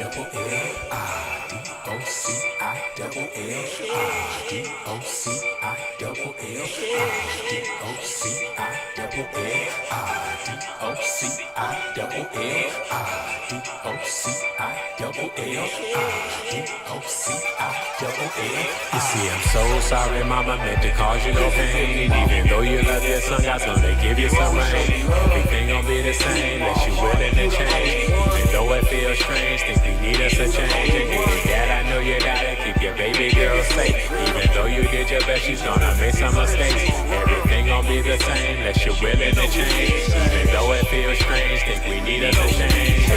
double L I D O C I double L I D O C I double L I D O C I double L I D O C I double L I D O C I double L I D O C I double L. You see, I'm so sorry, mama, meant to cause you no pain. Even though you love your son, God's gonna give you some rain. Everything gonna be the same, unless you're willing to change. Even though it feels strange, think we need us a change. And baby, dad, I know you gotta keep your baby girl safe. Even though you did your best, she's gonna make some mistakes. Everything gonna be the same, unless you're willing to change. Even though it feels strange, think we need us a change. I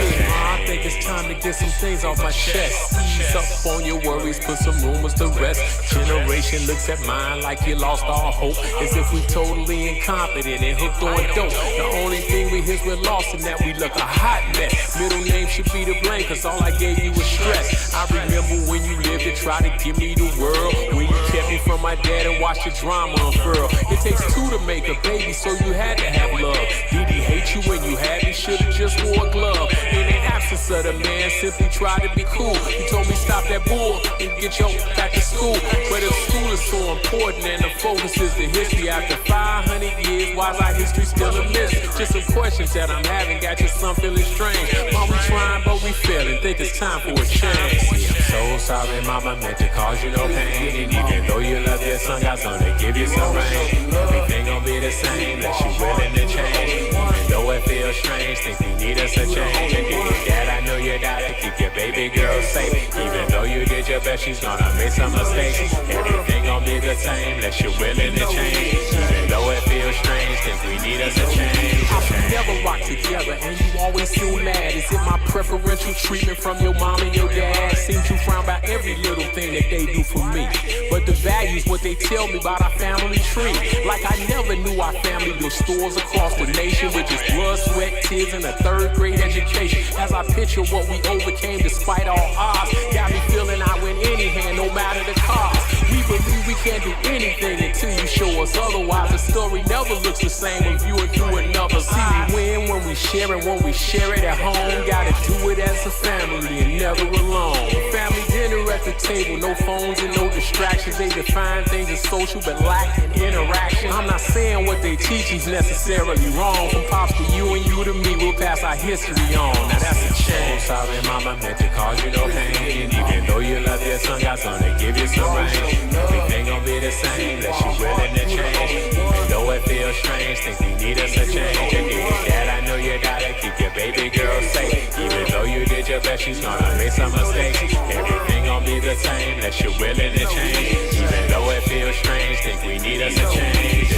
think it's time to get some things off my chest. Ease up on your worries, put some rumors to rest. Generation looks at mine like you lost all hope, as if we totally incompetent and hooked on dope. The only thing we hear is we're lost and that we look a hot mess. Middle name should be to blame, cause all I gave you was stress. I remember when you lived to try to give me the world, when you kept me from my dad and watched the drama unfurl. It takes two to make a baby, so you had to have love. Did he hate you when you had me? Should've just wore a glove. In the absence of the man, simply tried to be cool. He told me stop that bull and get your back to school. But if school is so important and the focus is the history, after 500 years, why's our history still a mystery? Just some questions that I'm having, got you some feeling strange. Mom, we trying, but we failing, think it's time for a change. See, I'm so sorry, mama, meant to cause you no pain. And even though you love your son, God's gonna give you some rain. Everything gonna be the same, unless you willing to change. Even though it feels strange, think we need us a change. And dad, I know you gotta keep your baby girl safe. Even though you did your best, she's gonna make some mistakes. Everything gonna be the same, unless you're willing to change. Even though it feels strange, think we need us a change. We never rock together, and you always seem mad. Is it my preferential treatment from your mom and your dad? Seems you frown by every little thing that they do for me. But the values, what they tell me about our family tree. Like I never knew our family built stores across the nation with just blood, sweat, tears, and a third grade education. As I picture what we overcame despite all odds, got me feeling I win any hand, no matter the cost. We believe we can't do anything until you show us otherwise. The story never looks the same when viewing through another. See, we win when we share it, when we share it at home. Gotta do it as a family and never alone. Family dinner at the table, no phones and no distractions. They define things as social but lack in interaction. I'm not saying what they teach is necessarily wrong. From pops to you and you to me, we'll pass our history on. Now that's a change. Sorry, mama, meant to cause you no pain. Even though you love your son, God's gonna give you some rain. Everything gonna be the same, unless you willing to change. Even though it feels strange, think we need us a change. And dad, I know you gotta keep your baby girl safe. Even though you did your best, she's gonna make some mistakes. Everything gonna be the same, unless you're willing to change. Even though it feels strange, think we need us a change.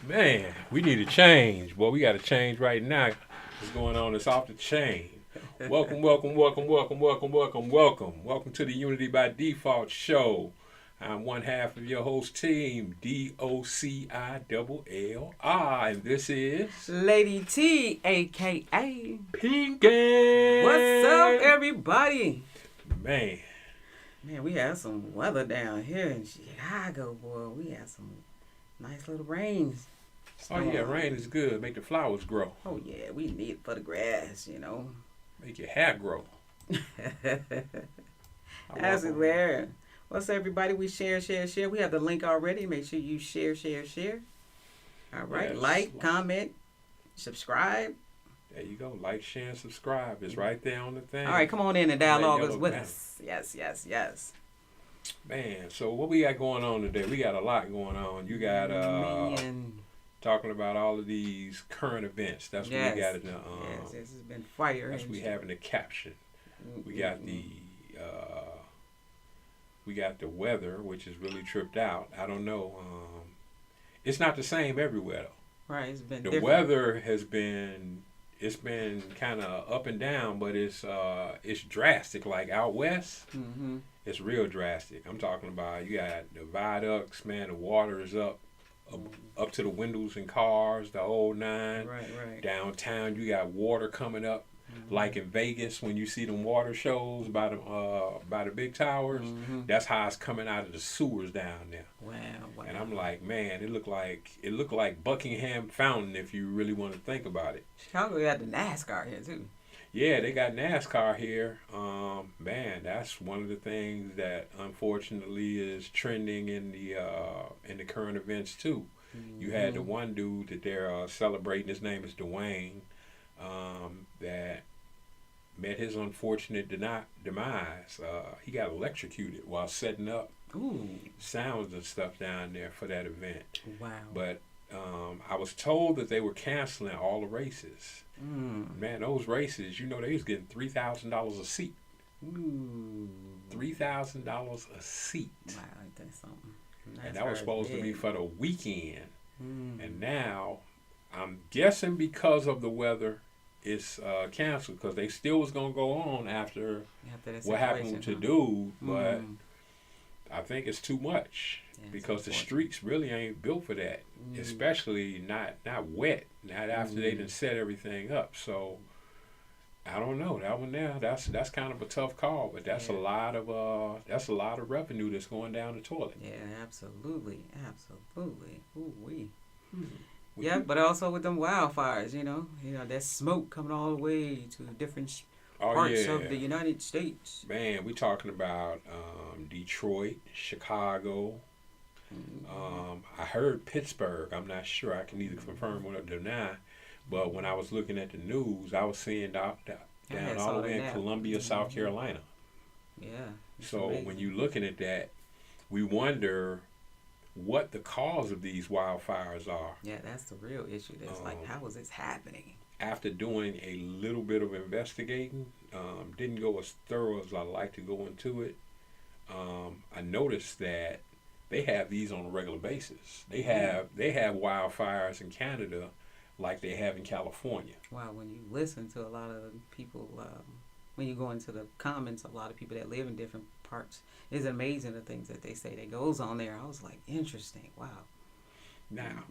Man, we need a change. Boy, we got to change right now. What's going on? It's off the chain. Welcome, welcome, welcome, welcome, welcome, welcome, welcome. Welcome to the Unity by Default show. I'm one half of your host team, DOCILLI, and this is Lady T, a.k.a. Pinky. What's up, everybody? Man, we had some weather down here in Chicago, boy. We had some nice little rains. Oh yeah, rain is good. Make the flowers grow. Oh yeah, we need it for the grass, you know. Make your hair grow. As it were. What's up, everybody? We share. We have the link already. Make sure you share. All right. Yes. Like, comment, subscribe. There you go. Like, share, and subscribe. It's right there on the thing. All right, come on in and dialogue with us. Yes. Man, so what we got going on today? We got a lot going on. You got talking about all of these current events. That's what we got in the yes, this has been fire. That's what we have in the caption. We got the weather, which is really tripped out. I don't know. It's not the same everywhere though. Right, it's been the different. Weather has been kind of up and down, but it's drastic. Like out west, It's real drastic. I'm talking about you got the viaducts, man. The water is up to the windows in cars, the whole nine. Right, right. Downtown, you got water coming up, like in Vegas when you see them water shows by the big towers. That's how it's coming out of the sewers down there. Wow, wow. And I'm like, man, it looked like Buckingham Fountain if you really want to think about it. Chicago got the NASCAR here too. Yeah, they got NASCAR here. Man, that's one of the things that unfortunately is trending in the current events too. You had the one dude that they're celebrating. His name is Dwayne. That met his unfortunate demise. He got electrocuted while setting up sounds and stuff down there for that event. Wow. But I was told that they were canceling all the races. Man, those races, they was getting $3,000 a seat. Ooh. $3,000 a seat. Wow, that's something. And that was supposed to be for the weekend. And now, I'm guessing because of the weather, it's canceled because they still was going to go on after what happened to Dude, but I think it's too much because the streets really ain't built for that, especially not wet, not after they done set everything up. So I don't know, that one there, that's kind of a tough call, but that's a lot of revenue that's going down the toilet. Yeah, absolutely. Ooh wee. Yeah, but also with them wildfires, that smoke coming all the way to different parts of the United States. Man, we talking about Detroit, Chicago. I heard Pittsburgh. I'm not sure. I can neither confirm or deny. But when I was looking at the news, I was seeing down all the way in Columbia, South Carolina. Yeah. So amazing. when you're looking at that, we wonder what the cause of these wildfires are. Yeah, that's the real issue. That's how is this happening? After doing a little bit of investigating, didn't go as thorough as I like to go into it. I noticed that they have these on a regular basis. They have wildfires in Canada like they have in California. Wow, when you listen to a lot of people, when you go into the comments, a lot of people that live in different parts, it's amazing the things that they say that goes on there. I was like, interesting. Wow. Now.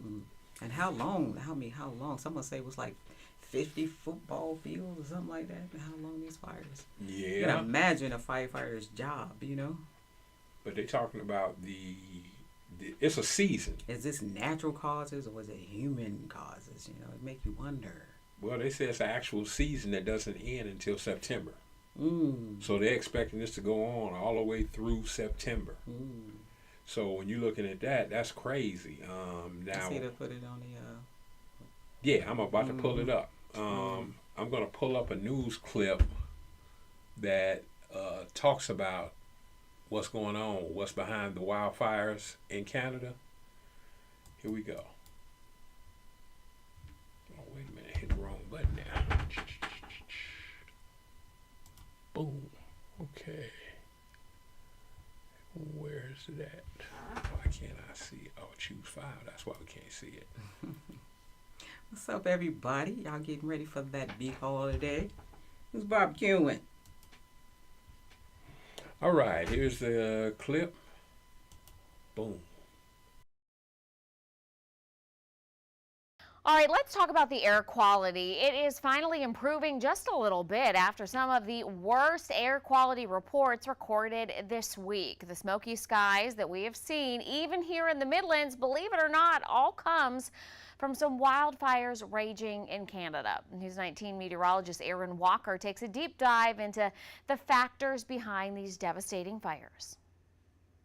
And how long? How long? Someone say it was like 50 football fields or something like that. How long these fires? Yeah. You can imagine a firefighter's job, But they're talking about it's a season. Is this natural causes or was it human causes? It make you wonder. Well, they say it's an actual season that doesn't end until September. So they're expecting this to go on all the way through September. So when you're looking at that, that's crazy. Now, I see to put it on the. Yeah, I'm about to pull it up. I'm going to pull up a news clip that talks about what's going on, what's behind the wildfires in Canada. Here we go. Oh, wait a minute, hit the wrong button now. Boom. Okay. Where's it at? Why can't I see it? Oh, choose file. That's why we can't see it. What's up, everybody? Y'all getting ready for that big holiday? Who's barbecuing? All right, here's the clip. Boom. All right, let's talk about the air quality. It is finally improving just a little bit after some of the worst air quality reports recorded this week. The smoky skies that we have seen, even here in the Midlands, believe it or not, all comes from some wildfires raging in Canada. News 19 meteorologist Aaron Walker takes a deep dive into the factors behind these devastating fires.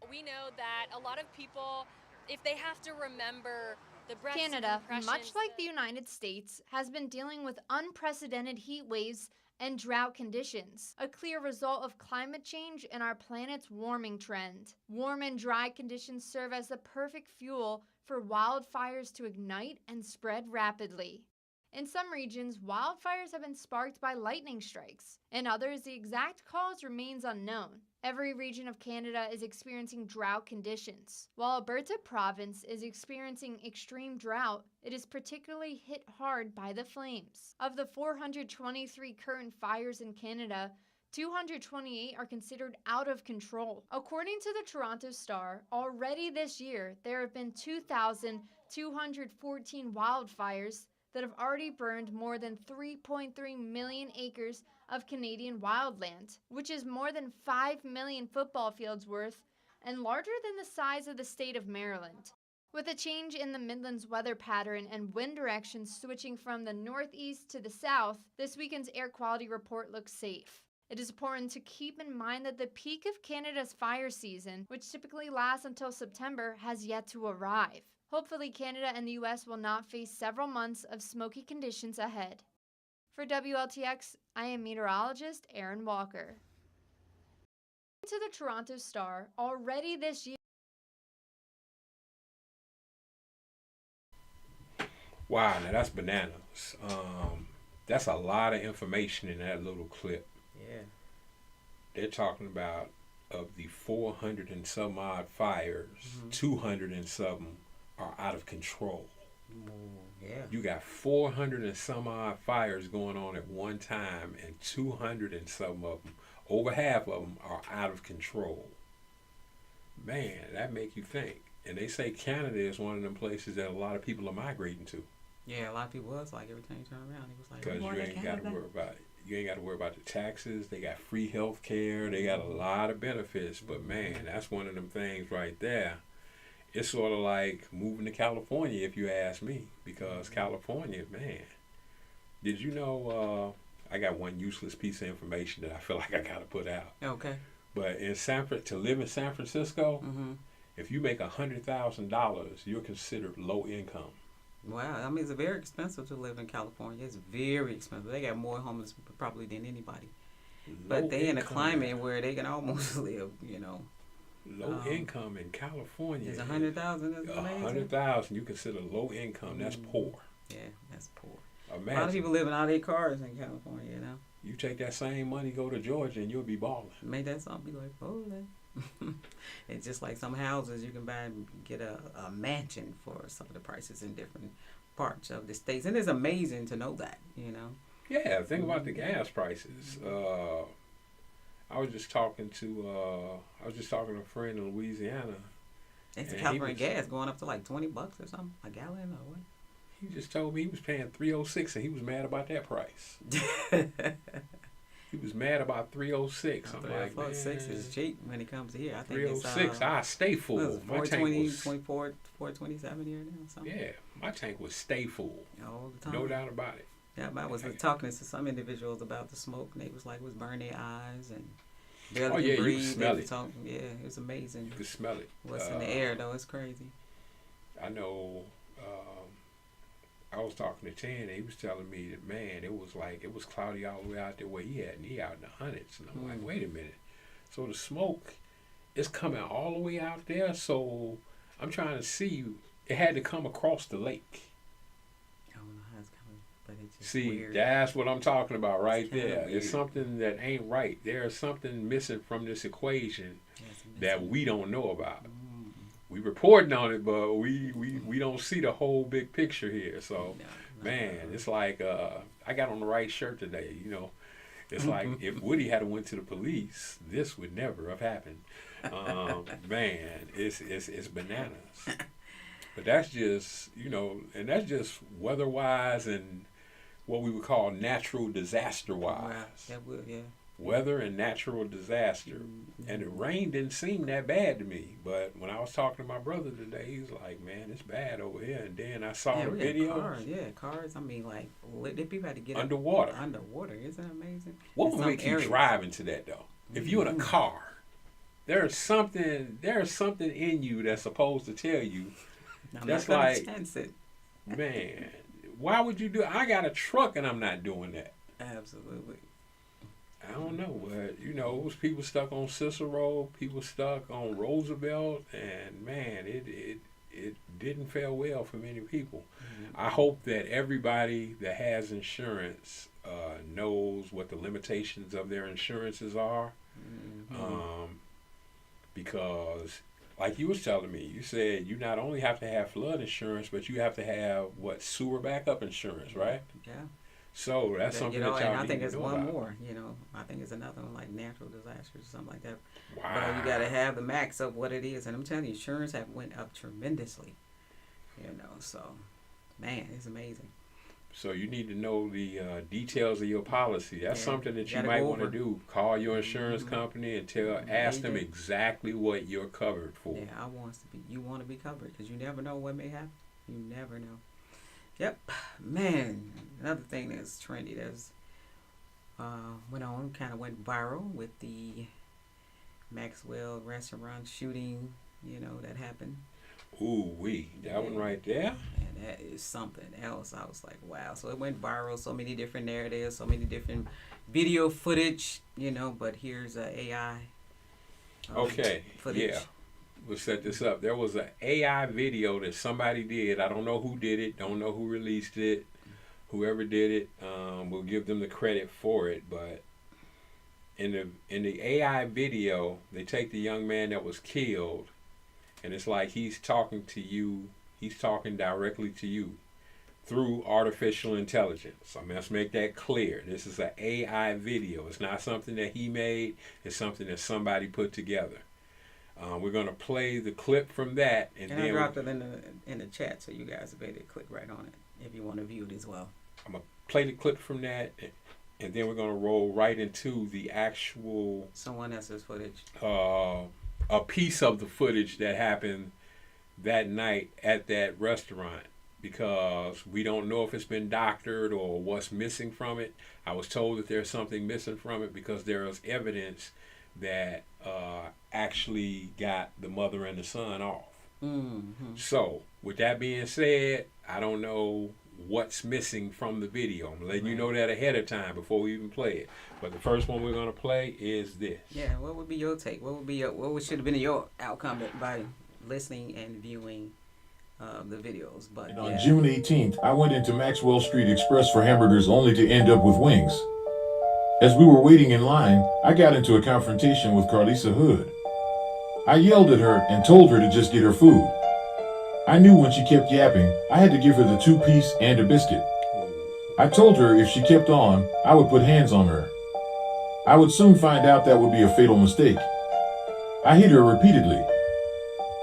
We know that a lot of people, if they have to remember the breaths Canada, and much like the United States, has been dealing with unprecedented heat waves and drought conditions, a clear result of climate change and our planet's warming trend. Warm and dry conditions serve as the perfect fuel for wildfires to ignite and spread rapidly. In some regions, wildfires have been sparked by lightning strikes. In others, the exact cause remains unknown. Every region of Canada is experiencing drought conditions. While Alberta province is experiencing extreme drought, it is particularly hit hard by the flames. Of the 423 current fires in Canada, 228 are considered out of control. According to the Toronto Star, already this year, there have been 2,214 wildfires that have already burned more than 3.3 million acres of Canadian wildland, which is more than 5 million football fields worth and larger than the size of the state of Maryland. With a change in the Midlands weather pattern and wind direction switching from the northeast to the south, this weekend's air quality report looks safe. It is important to keep in mind that the peak of Canada's fire season, which typically lasts until September, has yet to arrive. Hopefully, Canada and the U.S. will not face several months of smoky conditions ahead. For WLTX, I am meteorologist Erin Walker. To the Toronto Star, already this year. Wow, now that's bananas. That's a lot of information in that little clip. Yeah. They're talking about of the 400 and some odd fires, 200 and some are out of control. Yeah. You got 400 and some odd fires going on at one time, and 200 and some of them, over half of them, are out of control. Man, that make you think. And they say Canada is one of them places that a lot of people are migrating to. Yeah, a lot of people was like, every time you turn around, it was like, Because you ain't got to worry about it. You ain't got to worry about the taxes. They got free health care. They got a lot of benefits. But man, that's one of them things right there. It's sort of like moving to California, if you ask me. Because California, man, did you know, I got one useless piece of information that I feel like I got to put out. Okay. But in to live in San Francisco, if you make $100,000, you're considered low income. Wow, I mean, it's very expensive to live in California. It's very expensive. They got more homeless probably than anybody. But they in a climate where they can almost live, you know. Low income in California. Is 100,000? That's amazing. 100,000, you consider low income. That's poor. Yeah, that's poor. Imagine, a lot of people living out of their cars in California, you know. You take that same money, go to Georgia, and you'll be balling. Make that something be like, oh, it's just like some houses you can buy and get a mansion for some of the prices in different parts of the states. And it's amazing to know that, you know. Yeah, think about the gas prices. I was just talking to a friend in Louisiana. It's California gas going up to like $20 or something, a gallon or what? He just told me he was paying $3.06 and he was mad about that price. He was mad about $3.06. I'm like, man, $3.06 is cheap when it comes to here. I think it's $3.06. I stay full. My tank was 24, $4.27 here now. Something. Yeah, my tank was stay full. All the time. No doubt about it. Yeah, I was talking to some individuals about the smoke, and they was like, it was burning their eyes and barely could breathe. You could smell it. Yeah, it was amazing. You could smell it. What's in the air though? It's crazy. I know. I was talking to Tan, and he was telling me that, man, it was cloudy all the way out there where he at, and he out in the hundreds. And I'm like, wait a minute. So the smoke is coming all the way out there. So I'm trying to see, it had to come across the lake. I don't know how it's coming, but it's just weird. That's what I'm talking about right there. Weird. It's something that ain't right. There's something missing from this equation that we don't know about. We reporting on it, but we don't see the whole big picture here. So, man, it's like I got on the right shirt today. You know, it's like if Woody had went to the police, this would never have happened. Man, it's bananas. But that's just, you know, and that's just weather-wise and what we would call natural disaster-wise. Wow, that would, yeah. Weather and natural disaster. And the rain didn't seem that bad to me. But when I was talking to my brother today, he was like, man, it's bad over here. And then I saw the videos. Cars. I mean, like, the people had to get underwater. Underwater. Isn't that amazing? What would make you drive into that, though? If you're in a car, there's something in you that's supposed to tell you. That's like, man, why would you do it? I got a truck and I'm not doing that. Absolutely. I don't know, but you know, it was people stuck on Cicero, people stuck on Roosevelt, and man, it didn't fare well for many people. I hope that everybody that has insurance knows what the limitations of their insurances are, because like you was telling me, you said you not only have to have flood insurance, but you have to have sewer backup insurance, right? Yeah. So that's something that y'all and I need think to it's know one about. more. I think it's another one like natural disasters or something like that. Wow. But you got to have the max of what it is, and I'm telling you, insurance have went up tremendously. So man, it's amazing. So you need to know the details of your policy. That's something that you might want to do. Call your insurance company and ask them exactly what you're covered for. Yeah, you want to be covered because you never know what may happen. You never know. Yep, man. Another thing that's trendy that's went viral with the Maxwell restaurant shooting. That happened. Ooh wee, that one right there. And that is something else. I was like, wow. So it went viral. So many different narratives. So many different video footage. But here's a AI. Footage. Yeah. We'll set this up. There was an AI video that somebody did. I don't know who did it. Don't know who released it. Whoever did it, we'll give them the credit for it. But in the AI video, they take the young man that was killed. And it's like he's talking to you. He's talking directly to you through artificial intelligence. Let's make that clear. This is an AI video. It's not something that he made. It's something that somebody put together. We're going to play the clip from that. And then I dropped it in the chat, so you guys will be able to click right on it if you want to view it as well. I'm going to play the clip from that, and then we're going to roll right into the actual... someone else's footage. A piece of the footage that happened that night at that restaurant, because we don't know if it's been doctored or what's missing from it. I was told that there's something missing from it because there is evidence that actually got the mother and the son off. Mm-hmm. So with that being said, I don't know what's missing from the video. I'm letting you know that ahead of time before we even play it. But the first one we're going to play is this. Yeah, what would be your take? What should have been your outcome by listening and viewing the videos? But on June 18th, I went into Maxwell Street Express for hamburgers only to end up with wings. As we were waiting in line, I got into a confrontation with Carlisa Hood. I yelled at her and told her to just get her food. I knew when she kept yapping, I had to give her the 2-piece and a biscuit. I told her if she kept on, I would put hands on her. I would soon find out that would be a fatal mistake. I hit her repeatedly.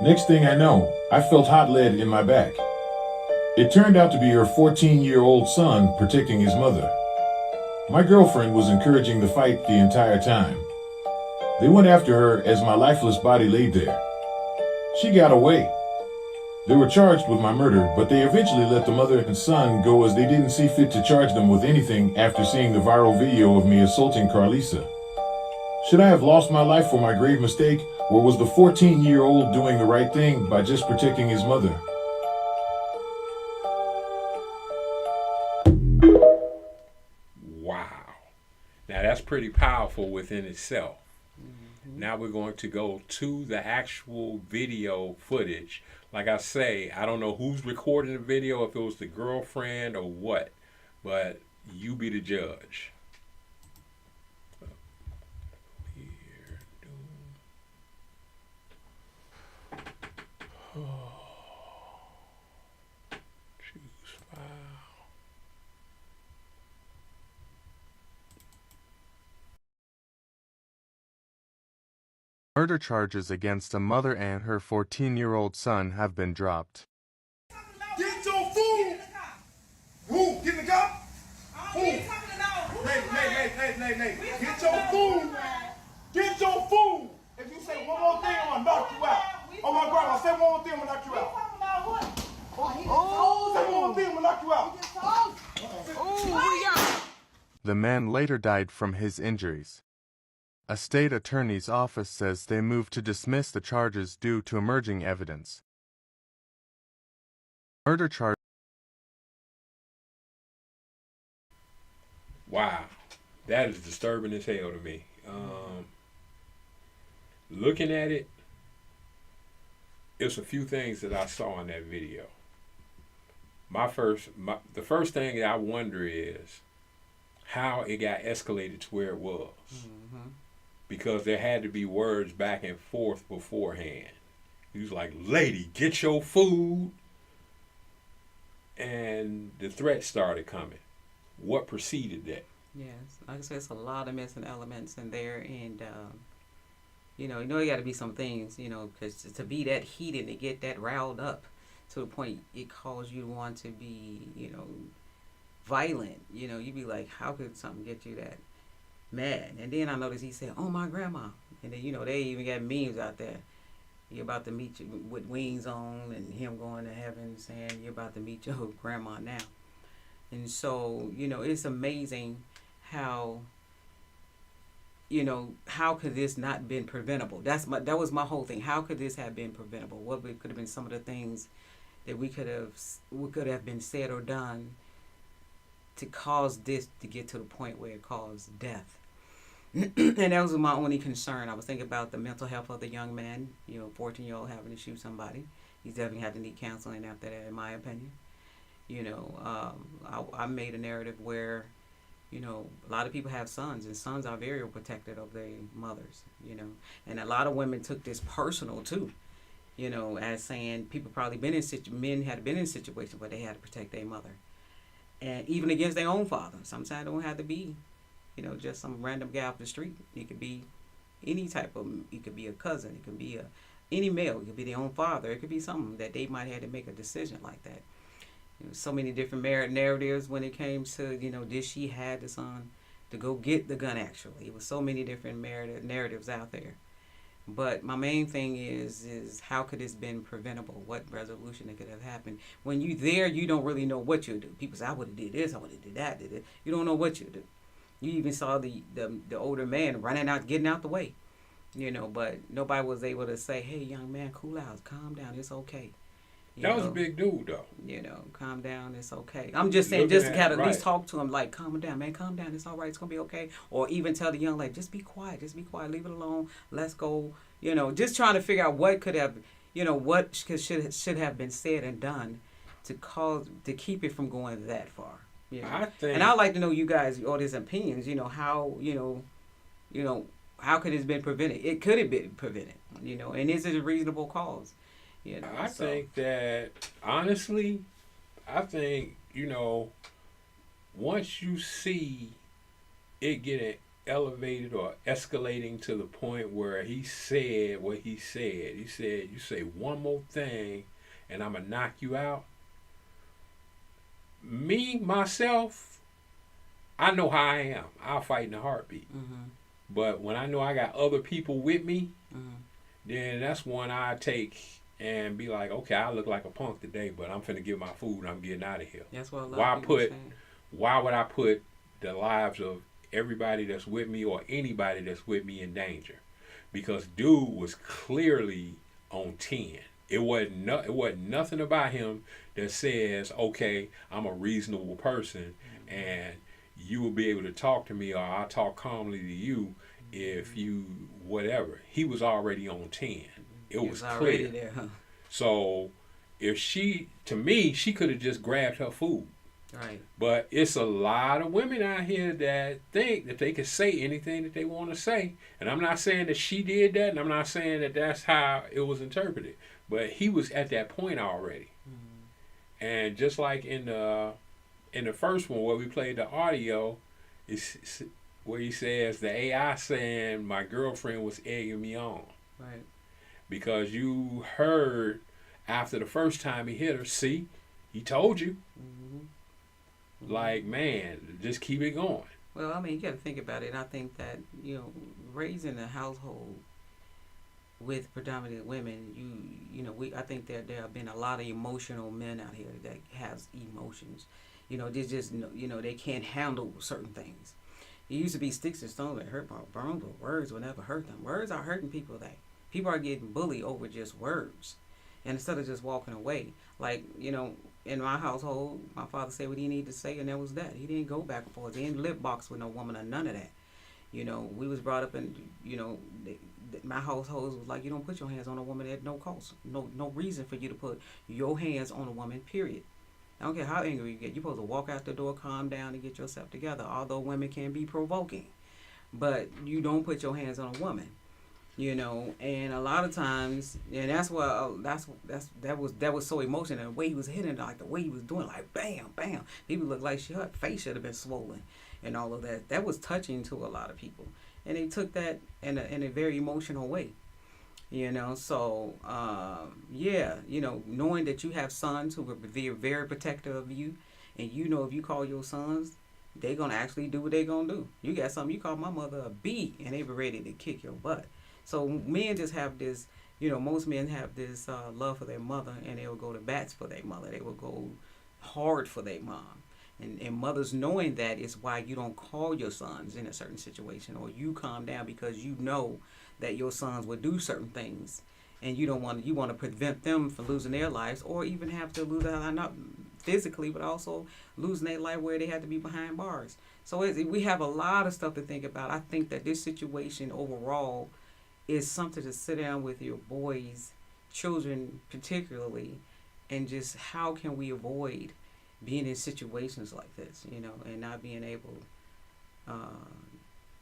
Next thing I know, I felt hot lead in my back. It turned out to be her 14-year-old son protecting his mother. My girlfriend was encouraging the fight the entire time. They went after her as my lifeless body laid there. She got away. They were charged with my murder, but they eventually let the mother and son go as they didn't see fit to charge them with anything after seeing the viral video of me assaulting Carlisa. Should I have lost my life for my grave mistake, or was the 14-year-old doing the right thing by just protecting his mother? Wow. Now that's pretty powerful within itself. Mm-hmm. Now we're going to go to the actual video footage. Like I say, I don't know who's recording the video, if it was the girlfriend or what, but you be the judge. Choose file. Murder charges against a mother and her 14-year-old son have been dropped. Get your food! Who? Get in the car? Who? Nay. Get your food! Get your food! If you say one more thing, I'm gonna knock you out. Oh my grandma, say one more thing, I'm gonna knock you out. Oh, say one more thing, I'm gonna knock you out. The man later died from his injuries. A state attorney's office says they moved to dismiss the charges due to emerging evidence. Murder charge. Wow, that is disturbing as hell to me. Looking at it, it's a few things that I saw in that video. The first thing that I wonder is how it got escalated to where it was. Mm-hmm. Because there had to be words back and forth beforehand. He was like, lady, get your food. And the threat started coming. what preceded that. Yes, like I said, it's a lot of missing elements in there, and you know, you got to be some things, you know, because to be that heated, to get that riled up to the point it calls you to want to be, you know, violent. You know, you be like, how could something get you that mad? And then I noticed he said, "Oh, my grandma," and then, you know, they even got memes out there. You're about to meet you with wings on, and him going to heaven saying you're about to meet your grandma now. And so, you know, it's amazing how, you know, how could this not been preventable? That was my whole thing. How could this have been preventable? What could have been some of the things that we could have been said or done to cause this to get to the point where it caused death? And that was my only concern. I was thinking about the mental health of the young man, you know, 14-year-old having to shoot somebody. He's definitely had to need counseling after that, in my opinion. You know, I made a narrative where, you know, a lot of people have sons, and sons are very protected of their mothers, you know. And a lot of women took this personal, too, you know, as saying people probably men had been in situations where they had to protect their mother. And even against their own father. Sometimes it don't have to be, you know, just some random guy off the street. It could be any type of, it could be a cousin, it could be any male, it could be their own father, it could be something that they might have to make a decision like that. You know, so many different narratives when it came to, you know, did she have the son to go get the gun actually. It was so many different narratives out there. But my main thing is how could this been preventable? What resolution that could have happened? When you there, you don't really know what you'll do. People say, I would have did this, I would have did that, did it. You don't know what you'll do. You even saw the older man running out, getting out the way, you know, but nobody was able to say, hey, young man, cool out, calm down, it's okay. That was a big dude, though. You know, calm down, it's okay. I'm just saying, just to kind of at least talk to him, like, calm down, man, calm down, it's all right, it's going to be okay. Or even tell the young lady, just be quiet, leave it alone, let's go. You know, just trying to figure out what could have, you know, what should have been said and done to keep it from going that far. You know? And I'd like to know you guys, all these opinions, you know, how, you know, how could it have been prevented? It could have been prevented, you know, and is it a reasonable cause? You know, I think that, honestly, you know, once you see it getting elevated or escalating to the point where he said what he said, you say one more thing and I'm going to knock you out. Me, myself, I know how I am. I'll fight in a heartbeat. Mm-hmm. But when I know I got other people with me, then that's one I take and be like, okay, I look like a punk today, but I'm finna get my food and I'm getting out of here. That's what a lot of people are saying. Why would I put the lives of everybody that's with me or anybody that's with me in danger? Because dude was clearly on 10. It wasn't nothing about him that says, okay, I'm a reasonable person and you will be able to talk to me or I'll talk calmly to you if you whatever. He was already on 10. It was clear. There, huh? So if she could have just grabbed her food. Right. But it's a lot of women out here that think that they can say anything that they want to say. And I'm not saying that she did that, and I'm not saying that that's how it was interpreted. But he was at that point already. Mm-hmm. And just like in the first one where we played the audio, it's where he says the AI saying my girlfriend was egging me on. Right. Because you heard after the first time he hit her, see, he told you. Mm-hmm. Like, man, just keep it going. Well, I mean, you got to think about it. I think that, you know, raising a household with predominantly women, I think that there have been a lot of emotional men out here that has emotions. You know, they just, you know, they can't handle certain things. It used to be sticks and stones that hurt, but bones or words will never hurt them. Words are hurting people today. People are getting bullied over just words. And instead of just walking away, like, you know, in my household, my father said what he needed to say, and that was that. He didn't go back and forth. He didn't lip box with no woman or none of that. You know, we was brought up in, you know, my household was like, you don't put your hands on a woman at no cost. No reason for you to put your hands on a woman, period. I don't care how angry you get. You're supposed to walk out the door, calm down, and get yourself together, although women can be provoking. But you don't put your hands on a woman. You know, and a lot of times, and that's why that was so emotional. The way he was hitting, like the way he was doing, like bam, bam. People look like her face should have been swollen, and all of that. That was touching to a lot of people, and they took that in a very emotional way. You know, so yeah, you know, knowing that you have sons who are very protective of you, and you know if you call your sons, they're gonna actually do what they're gonna do. You got something, you call my mother a B, and they were ready to kick your butt. So men just have this, you know, most men have this love for their mother, and they will go to bats for their mother. They will go hard for their mom. And mothers knowing that is why you don't call your sons in a certain situation, or you calm down because you know that your sons will do certain things, and you want to prevent them from losing their lives, or even have to lose their life, not physically, but also losing their life where they had to be behind bars. So we have a lot of stuff to think about. I think that this situation overall is something to sit down with your boys, children particularly, and just how can we avoid being in situations like this, you know, and not being able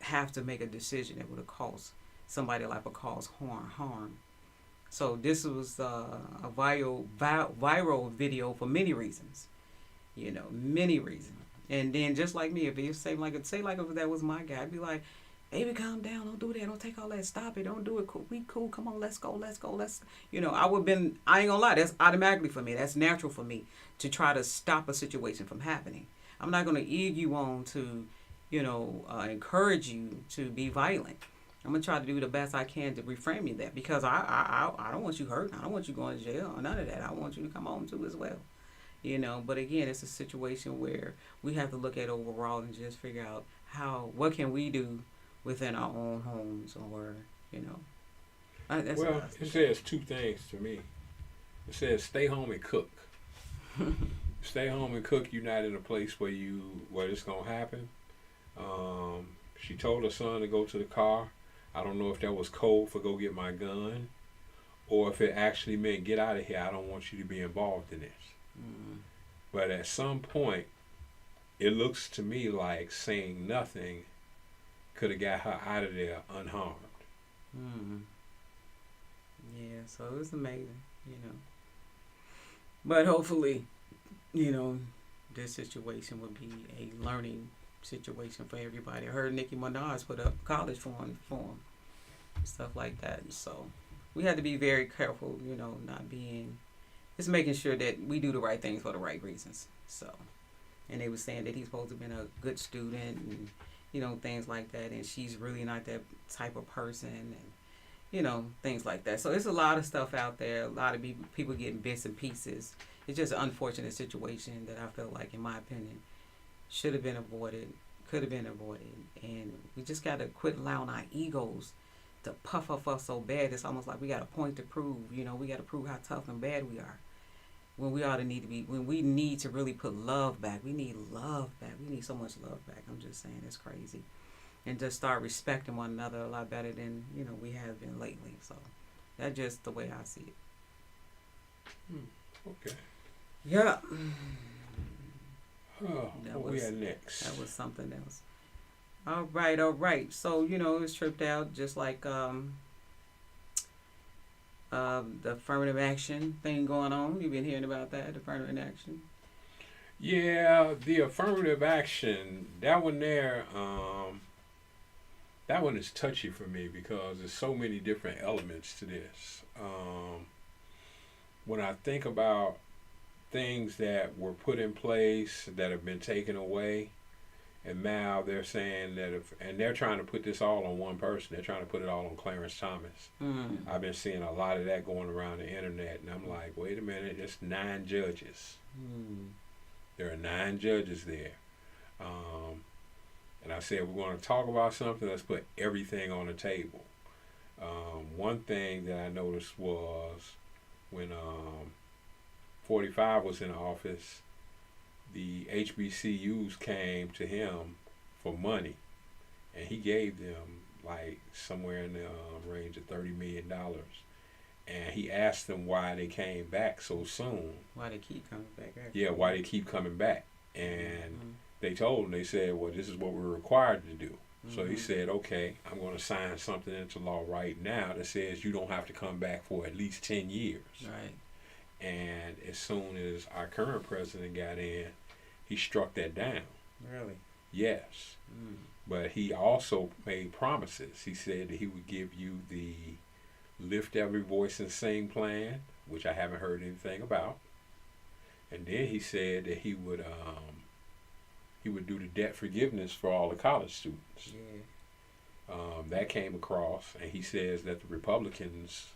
have to make a decision that would have caused somebody like a cause harm. So this was a viral video for many reasons, you know, many reasons. And then just like me, if you say like if that was my guy, I'd be like, baby, calm down. Don't do that. Don't take all that. Stop it. Don't do it. We cool. Come on. Let's go. You know, I ain't gonna lie. That's automatically for me. That's natural for me to try to stop a situation from happening. I'm not gonna egg you on to, you know, encourage you to be violent. I'm gonna try to do the best I can to reframe that, because I don't want you hurt. I don't want you going to jail or none of that. I want you to come home too as well. You know, but again, it's a situation where we have to look at overall and just figure out what can we do within our own homes, or, you know. Well, it says two things to me. It says stay home and cook. Stay home and cook. You're not in a place where it's gonna happen. She told her son to go to the car. I don't know if that was code for go get my gun, or if it actually meant get out of here. I don't want you to be involved in this. Mm. But at some point, it looks to me like saying nothing could have got her out of there unharmed. Mm. Yeah, so it was amazing, you know. But hopefully, you know, this situation will be a learning situation for everybody. I heard Nicki Minaj put up college form, stuff like that. So we had to be very careful, you know, just making sure that we do the right things for the right reasons. So, and they were saying that he's supposed to have been a good student and, you know, things like that, and she's really not that type of person, and, you know, things like that. So it's a lot of stuff out there, a lot of people getting bits and pieces. It's just an unfortunate situation that I feel like, in my opinion, should have been avoided, could have been avoided, and we just got to quit allowing our egos to puff up us so bad. It's almost like we got a point to prove, you know, we got to prove how tough and bad we are. When we need to really put love back. We need love back. We need so much love back. I'm just saying, it's crazy. And just start respecting one another a lot better than, you know, we have been lately. So that's just the way I see it. Okay. Yeah. Oh, what we had next? That was something else. All right. So, you know, it's tripped out just like the affirmative action thing going on. You've been hearing about that, affirmative action? Yeah, the affirmative action, that one there, that one is touchy for me because there's so many different elements to this. When I think about things that were put in place that have been taken away, and now they're saying that and they're trying to put this all on one person. They're trying to put it all on Clarence Thomas. Mm. I've been seeing a lot of that going around the internet, and I'm like, wait a minute, it's 9 judges. Mm. There are 9 judges there. And I said, we're going to talk about something, let's put everything on the table. One thing that I noticed was when 45 was in office, the HBCUs came to him for money, and he gave them like somewhere in the range of $30 million. And he asked them why they came back so soon. Why they keep coming back? Actually. Yeah, why they keep coming back. And they told him, they said, well, this is what we're required to do. So he said, okay, I'm going to sign something into law right now that says you don't have to come back for at least 10 years. Right. And as soon as our current president got in, he struck that down. Really? Yes. But he also made promises. He said that he would give you the Lift Every Voice and Sing plan, which I haven't heard anything about. And then he said that he would do the debt forgiveness for all the college students. Yeah. That came across, and he says that the Republicans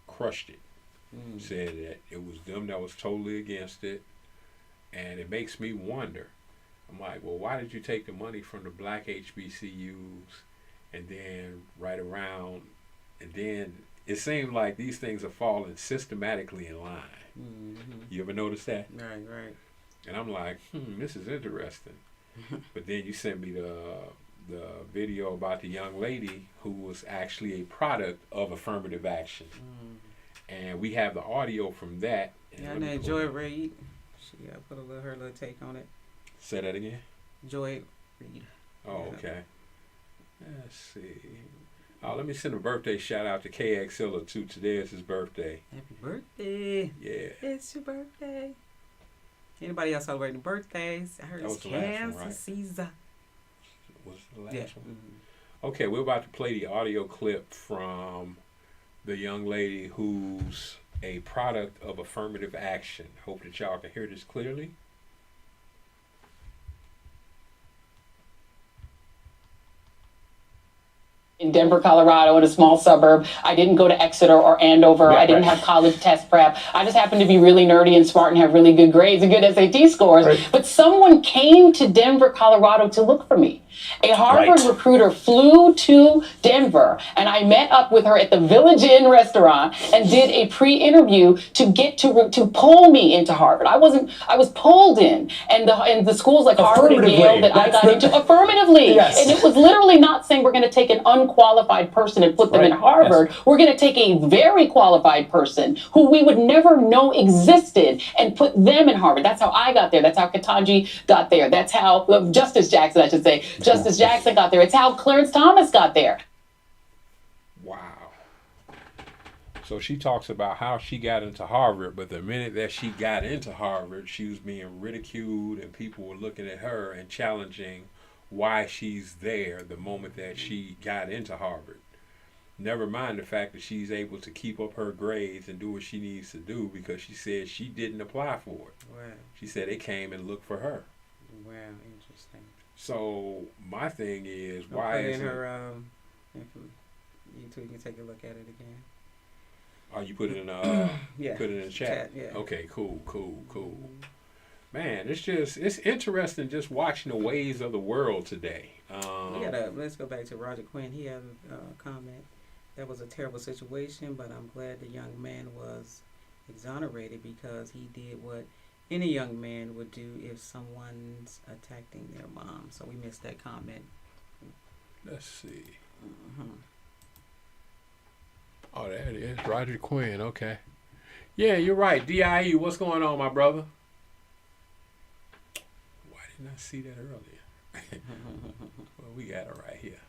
crushed it. Said that it was them that was totally against it. And it makes me wonder. I'm like, well, why did you take the money from the black HBCUs and then right around, and then it seemed like these things are falling systematically in line. You ever notice that? Right. And I'm like, this is interesting. But then you sent me the video about the young lady who was actually a product of affirmative action. And we have the audio from that. Yeah, her name Joy Reid. She put her little take on it. Say that again? Joy Reid. Oh, okay. Let's see. Let me send a birthday shout out to KXilla too. Today is his birthday. Happy birthday. Yeah. It's your birthday. Anybody else celebrating birthdays? I heard it's cancer season. Was the last one? Okay, we're about to play the audio clip from the young lady who's a product of affirmative action. Hope that y'all can hear this clearly. In Denver, Colorado, in a small suburb. I didn't go to Exeter or Andover. I didn't have college test prep. I just happened to be really nerdy and smart and have really good grades and good SAT scores. Right. But someone came to Denver, Colorado to look for me. A Harvard recruiter flew to Denver, and I met up with her at the Village Inn restaurant and did a pre-interview to get to pull me into Harvard. I was pulled in, and the schools like Harvard and Yale that I got into affirmatively. Yes. And it was literally not saying we're going to take an unqualified person and put them in Harvard. Yes. We're going to take a very qualified person who we would never know existed and put them in Harvard. That's how I got there. That's how Ketanji got there. That's how Justice Jackson, I should say. Justice Jackson got there. It's how Clarence Thomas got there. Wow. So she talks about how she got into Harvard, but the minute that she got into Harvard, she was being ridiculed and people were looking at her and challenging why she's there the moment that she got into Harvard. Never mind the fact that she's able to keep up her grades and do what she needs to do because she said she didn't apply for it. Wow. She said they came and looked for her. Wow, interesting. So my thing is, why is her? You can take a look at it again. Oh, you put it in yeah. Put it in the chat. Yeah. Okay, cool. Man, it's interesting just watching the ways of the world today. Let's go back to Roger Quinn. He had a comment. That was a terrible situation, but I'm glad the young man was exonerated because he did what any young man would do if someone's attacking their mom. So we missed that comment. Let's see. Oh, there it is. Roger Quinn. Okay. Yeah, you're right. DIE, what's going on, my brother? Why didn't I see that earlier? Well, we got it right here.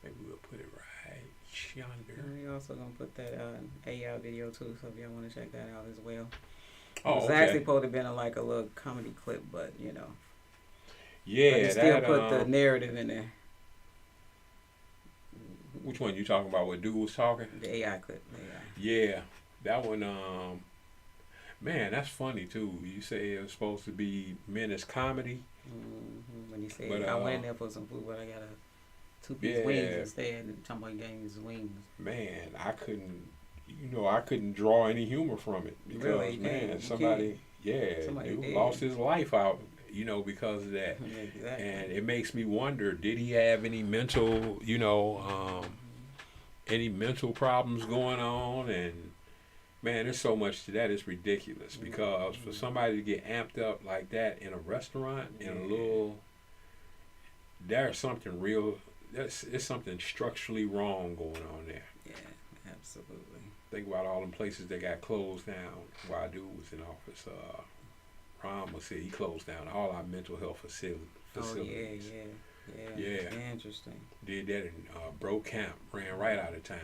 Maybe we'll put it right yonder. We're also going to put that AI video, too, so if y'all want to check that out as well. Oh, it's actually supposed to have been a little comedy clip, but, Yeah, but they still put the narrative in there. Which one you talking about? What dude was talking? The AI clip. Yeah, that one. Man, that's funny too. You say it was supposed to be menace comedy. When you say I went in there for some food, but I got a 2-piece wings instead, and somebody gave me his wings. Man, I couldn't draw any humor from it because really, somebody lost his life out. Because of that. Exactly. And it makes me wonder, did he have any mental, any mental problems going on? And, man, there's so much to that. It's ridiculous because for somebody to get amped up like that in a restaurant, there's something real, it's something structurally wrong going on there. Yeah, absolutely. Think about all them places that got closed down while dude was in office. Rama said he closed down all our mental health facilities. Oh, yeah. Yeah. Interesting. Did that in Bro Camp, ran right out of town.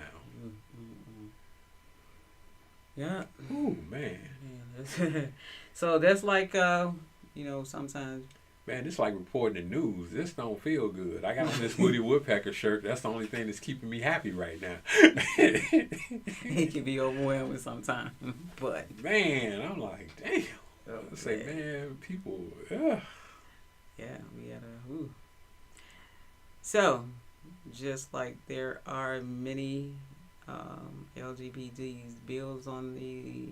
Yeah. Ooh, man. Yeah, so that's like, sometimes. Man, it's like reporting the news. This don't feel good. I got on this Woody Woodpecker shirt. That's the only thing that's keeping me happy right now. It can be overwhelming sometimes, but. Man, I'm like, damn. I say, man, people, ugh. Yeah, we had a, So, just like there are many LGBT bills on the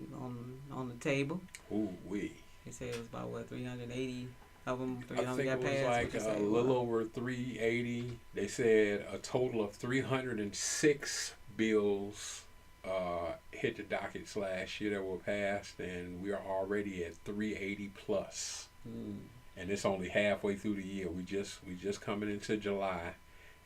table. Ooh wee. They say it was about 380 of them. 300 I think got it passed. was like a little over 380. They said a total of 306 bills hit the dockets last year that were passed, and we are already at 380 plus. And it's only halfway through the year. We just coming into July,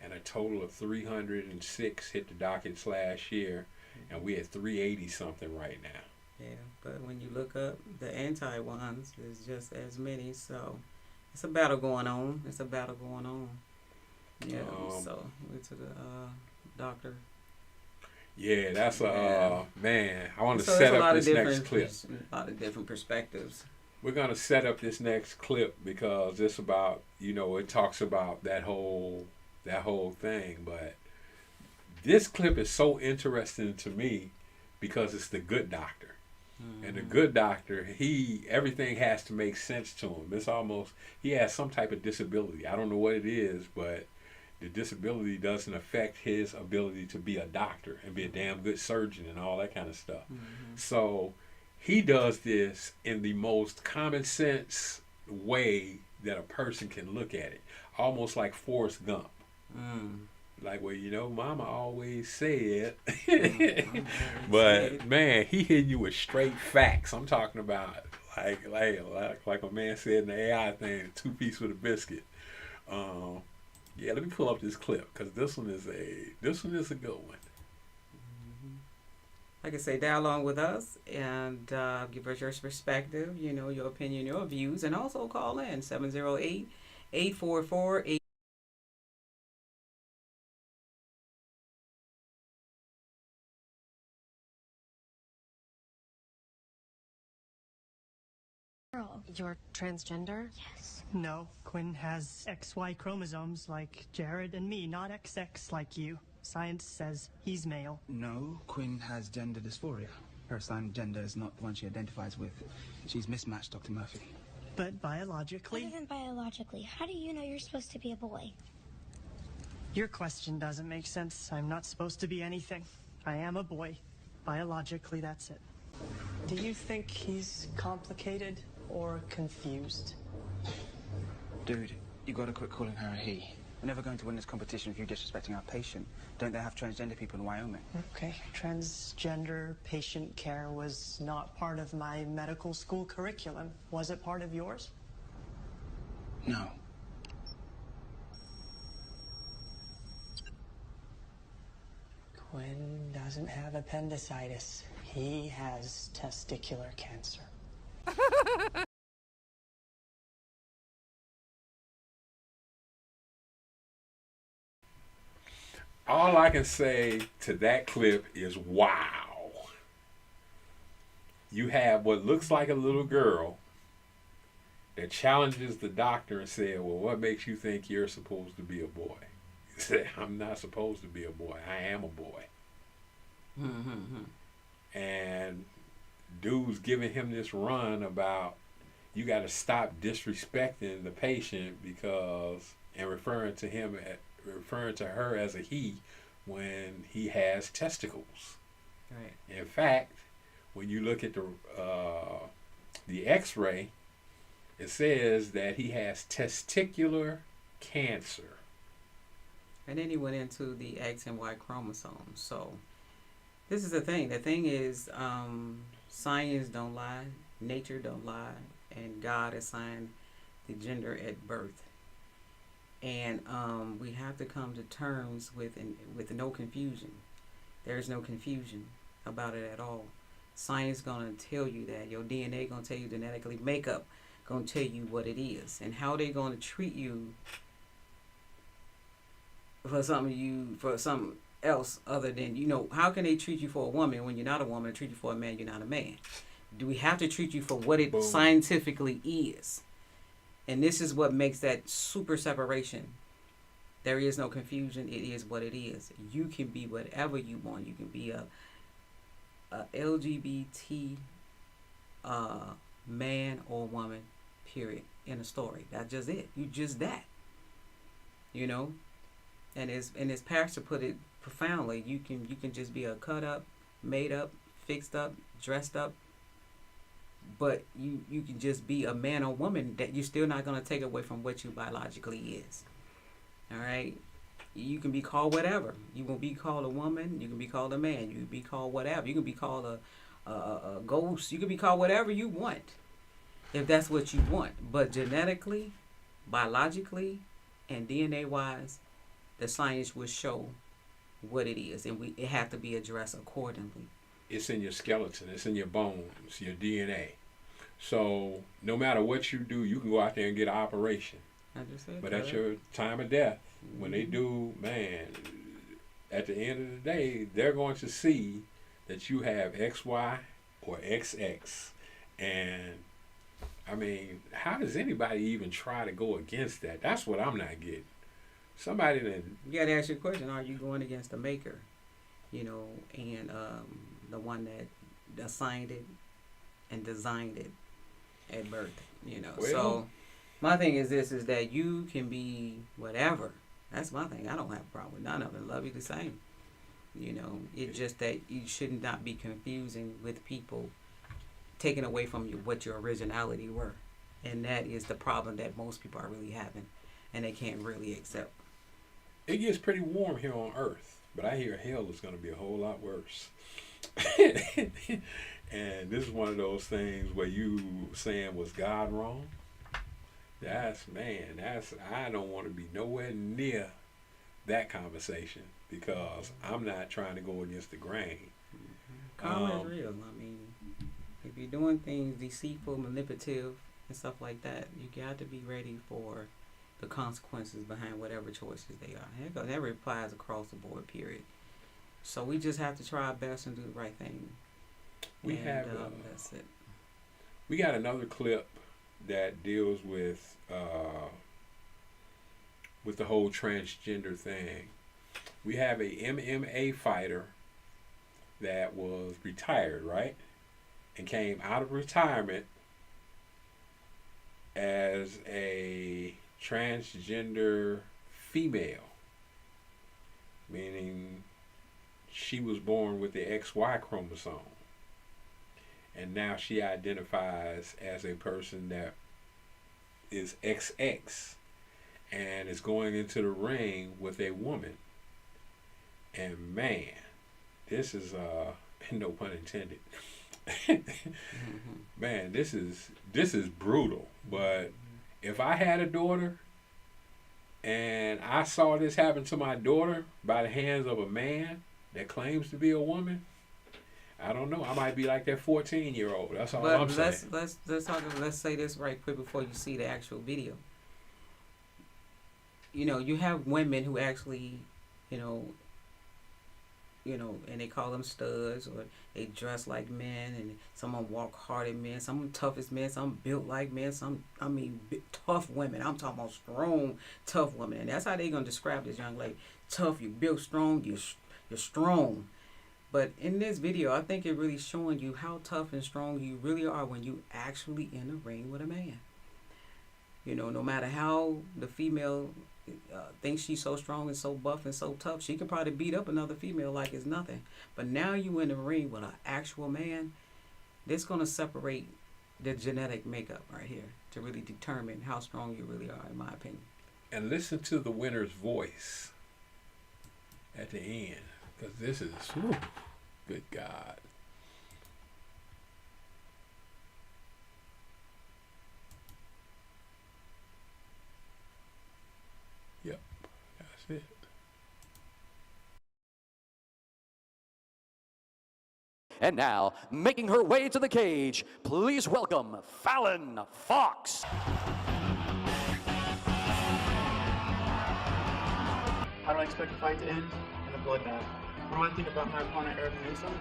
and a total of 306 hit the dockets last year, and we at 380 something right now. Yeah, but when you look up the anti ones, there's just as many. So it's a battle going on. Yeah. So went to the doctor. Yeah, that's man. I want to set up this next clip. A lot of different perspectives. We're gonna set up this next clip because it's about, it talks about that whole thing. But this clip is so interesting to me because it's the good doctor. And the good doctor, everything has to make sense to him. It's almost, he has some type of disability. I don't know what it is, but the disability doesn't affect his ability to be a doctor and be a damn good surgeon and all that kind of stuff. So he does this in the most common sense way that a person can look at it, almost like Forrest Gump. Like, Mama always said. But man, he hitting you with straight facts. I'm talking about like a man said in the AI thing, 2 pieces with a biscuit. Yeah, let me pull up this clip because this one is a good one. Like I say, dialogue with us and give us your perspective, your opinion, your views, and also call in 708-844-8. You're transgender? Yes. No, Quinn has XY chromosomes like Jared and me, not XX like you. Science says he's male. No, Quinn has gender dysphoria. Her assigned gender is not the one she identifies with. She's mismatched, Dr. Murphy. But biologically... Other than biologically, how do you know you're supposed to be a boy? Your question doesn't make sense. I'm not supposed to be anything. I am a boy. Biologically, that's it. Do you think he's complicated or confused? Dude, you gotta quit calling her a he. We're never going to win this competition if you're disrespecting our patient. Don't they have transgender people in Wyoming? Okay, transgender patient care was not part of my medical school curriculum. Was it part of yours? No. Quinn doesn't have appendicitis. He has testicular cancer. All I can say to that clip is wow. You have what looks like a little girl that challenges the doctor and said, well, what makes you think you're supposed to be a boy? He said, I'm not supposed to be a boy. I am a boy. And dude's giving him this run about you got to stop disrespecting the patient because, and referring to her as a he when he has testicles. Right. In fact, when you look at the X-ray, it says that he has testicular cancer. And then he went into the X and Y chromosomes. So this is the thing. The thing is, science don't lie, nature don't lie, and God assigned the gender at birth. And we have to come to terms with no confusion. There's no confusion about it at all. Science gonna tell you that. Your DNA gonna tell you genetically makeup, gonna tell you what it is. And how they gonna treat you for something else other than, how can they treat you for a woman when you're not a woman, and treat you for a man, you're not a man? Do we have to treat you for what it scientifically is? And this is what makes that super separation. There is no confusion. It is what it is. You can be whatever you want. You can be a LGBT man or woman, period, in a story. That's just it. You just that. And as Pastor put it profoundly, you can just be a cut up, made up, fixed up, dressed up, but you can just be a man or woman that you're still not going to take away from what you biologically is. All right? You can be called whatever. You can be called a woman. You can be called a man. You can be called whatever. You can be called a ghost. You can be called whatever you want, if that's what you want. But genetically, biologically, and DNA-wise, the science will show what it is, and it have to be addressed accordingly. It's in your skeleton. It's in your bones, your DNA. So no matter what you do, you can go out there and get an operation. I just said but that. at your time of death, when they do, man, at the end of the day, they're going to see that you have XY or XX. And, I mean, how does anybody even try to go against that? That's what I'm not getting. Somebody then... You got to ask your question, are you going against the maker? And the one that assigned it and designed it at birth, Well, so my thing is this, is that you can be whatever. That's my thing. I don't have a problem with none of it. Love you the same. It's just that you should not be confusing with people, taking away from you what your originality were. And that is the problem that most people are really having, and they can't really accept. It gets pretty warm here on Earth, but I hear hell is going to be a whole lot worse. And this is one of those things where you saying, was God wrong? I don't want to be nowhere near that conversation, because I'm not trying to go against the grain. Karma is real. I mean, if you're doing things deceitful, manipulative, and stuff like that, you got to be ready for the consequences behind whatever choices they are. And that applies across the board, period. So we just have to try our best and do the right thing. That's it. We got another clip that deals with the whole transgender thing. We have a MMA fighter that was retired, right? And came out of retirement as a transgender female, meaning she was born with the XY chromosome. And now she identifies as a person that is XX and is going into the ring with a woman. And man, this is no pun intended. Man, this is brutal. But if I had a daughter and I saw this happen to my daughter by the hands of a man that claims to be a woman, I don't know. I might be like that 14-year-old. That's all I'm saying. Let's say this right quick before you see the actual video. You have women who actually, and they call them studs, or they dress like men, and some of them walk hard at men, some of them tough as men, some built like men, tough women. I'm talking about strong, tough women. And that's how they going to describe this young lady. Tough, you built strong, you're strong. But in this video, I think it really showing you how tough and strong you really are when you actually in a ring with a man. No matter how the female thinks she's so strong and so buff and so tough, she could probably beat up another female like it's nothing. But now you in the ring with an actual man, this going to separate the genetic makeup right here to really determine how strong you really are, in my opinion. And listen to the winner's voice at the end, because this is, whew, good God. Yep, that's it. And now, making her way to the cage, please welcome Fallon Fox. How do I expect the fight to end? In a bloodbath. What do I think about my opponent, Erica Newsom?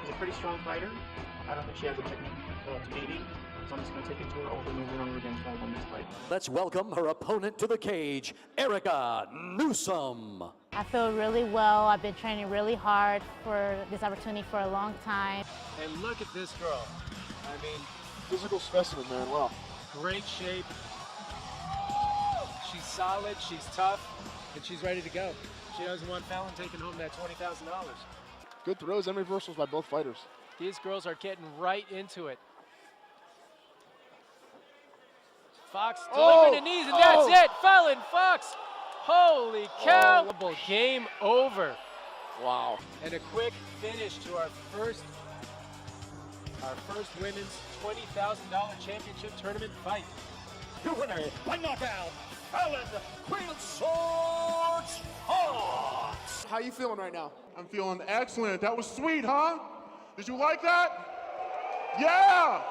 She's a pretty strong fighter. I don't think she has the technique to beat me. So I'm just going to take it to her over and over again until I win this fight. Let's welcome her opponent to the cage, Erica Newsom. I feel really well. I've been training really hard for this opportunity for a long time. And look at this girl. I mean, Physical specimen, man. Wow. great shape. She's solid, she's tough, and she's ready to go. She doesn't want Fallon taking home that $20,000. Good throws and reversals by both fighters. These girls are getting right into it. Fox delivering the knees, and that's it. Fallon Fox. Holy cow. Game over. Wow. And a quick finish to our first women's $20,000 championship tournament fight. Your winner by knockout, Fallon Queen of Swords Fox. How you feeling right now? I'm feeling excellent. That was sweet, huh? Did you like that? Yeah!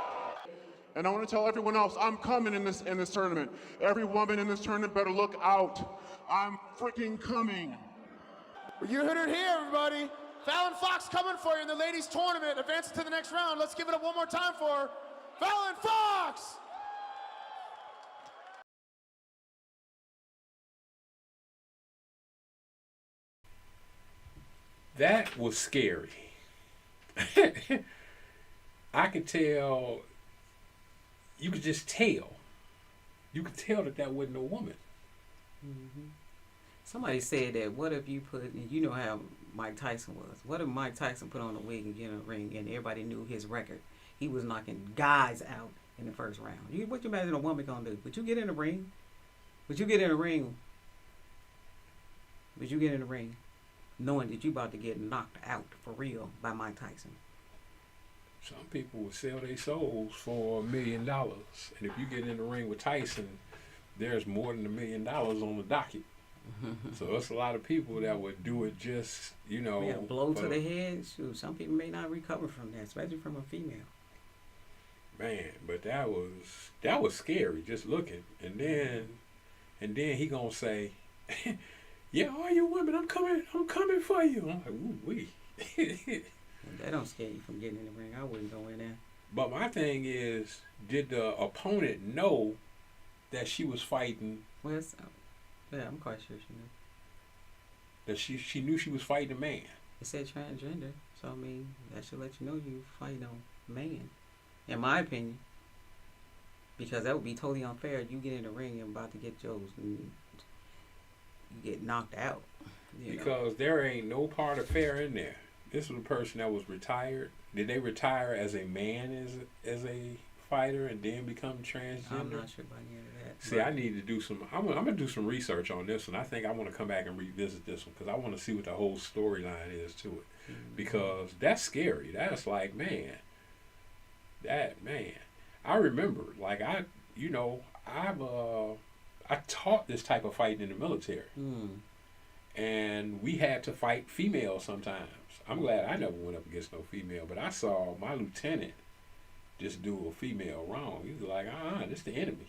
And I want to tell everyone else, I'm coming in this tournament. Every woman in this tournament better look out. I'm freaking coming. Well, you heard it here, everybody. Fallon Fox coming for you in the ladies tournament, advancing to the next round. Let's give it up one more time for her. Fallon Fox! That was scary. I could tell, you could just tell. You could tell that wasn't a woman. Mm-hmm. Somebody said that, what if you put, you know how Mike Tyson was. What if Mike Tyson put on a wig and get in a ring and everybody knew his record? He was knocking guys out in the first round. What you imagine a woman gonna do? Would you get in the ring? Would you get in the ring? Would you get in the ring knowing that you about to get knocked out for real by Mike Tyson? Some people would sell their souls for $1 million. And if you get in the ring with Tyson, there's more than $1 million on the docket. So it's a lot of people that would do it just, you know. Yeah, blow to the head. Shoot, some people may not recover from that, especially from a female. Man, but that was scary just looking. And then he gonna say, yeah, all you women, I'm coming for you. I'm like, ooh wee. That don't scare you from getting in the ring. I wouldn't go in there. But my thing is, did the opponent know that she was fighting? Well, yeah, I'm quite sure she knew. That she knew she was fighting a man. It said transgender, so I mean that should let you know you fighting a man, in my opinion. Because that would be totally unfair. You get in the ring and about to get yours, and you get knocked out. Because there ain't no part of fair in there. This was a person that was retired. Did they retire as a man as a fighter and then become transgender? I'm not sure about any of that. See, I need to do some. I'm gonna do some research on this one. I think I want to come back and revisit this one because I want to see what the whole storyline is to it. Because that's scary. That's like, man. I remember, like I taught this type of fighting in the military, and we had to fight females sometimes. I'm glad I never went up against no female, but I saw my lieutenant just do a female wrong. He was like, this the enemy.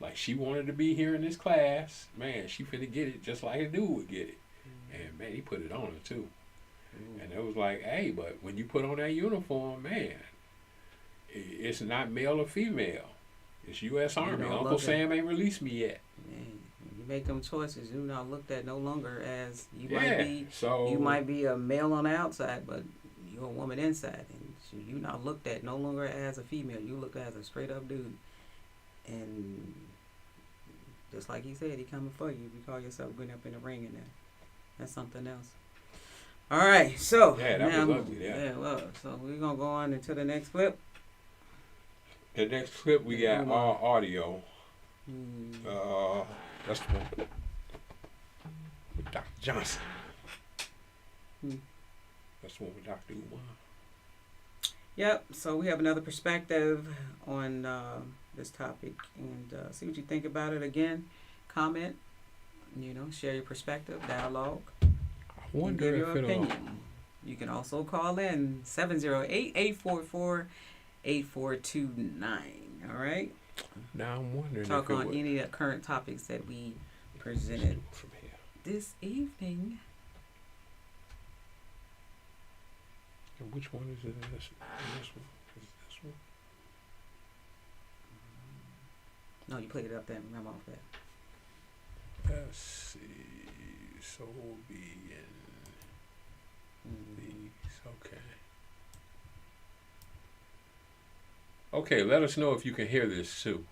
Like, she wanted to be here in this class. Man, she finna get it just like a dude would get it. And, man, he put it on her, too. And it was like, hey, but when you put on that uniform, man, it's not male or female. It's U.S. Army. Uncle Sam ain't released me yet. Man, when you make them choices, you're not looked at no longer as you might be a male on the outside, but you're a woman inside. And so you're not looked at no longer as a female. You look as a straight up dude. And just like he said, he coming for you. If you call yourself going up in the ring in there, that's something else. All right, so that was ugly. Yeah, well, so we're gonna go on into the next clip. The next clip we got audio. That's the one with Dr. Johnson. That's the one with Dr. Umar. Yep. So we have another perspective on this topic, and see what you think about it. Again, comment. Share your perspective, dialogue. I wonder give if your opinion. You can also call in 708-844-8429. All right. Now I'm wondering. Talk on any of the current topics that we presented this evening. And which one is it in this one? Is it this one? No, you played it up there. I'm off that. Let's see. So we'll be in these. Okay. Okay, let us know if you can hear this, Sue.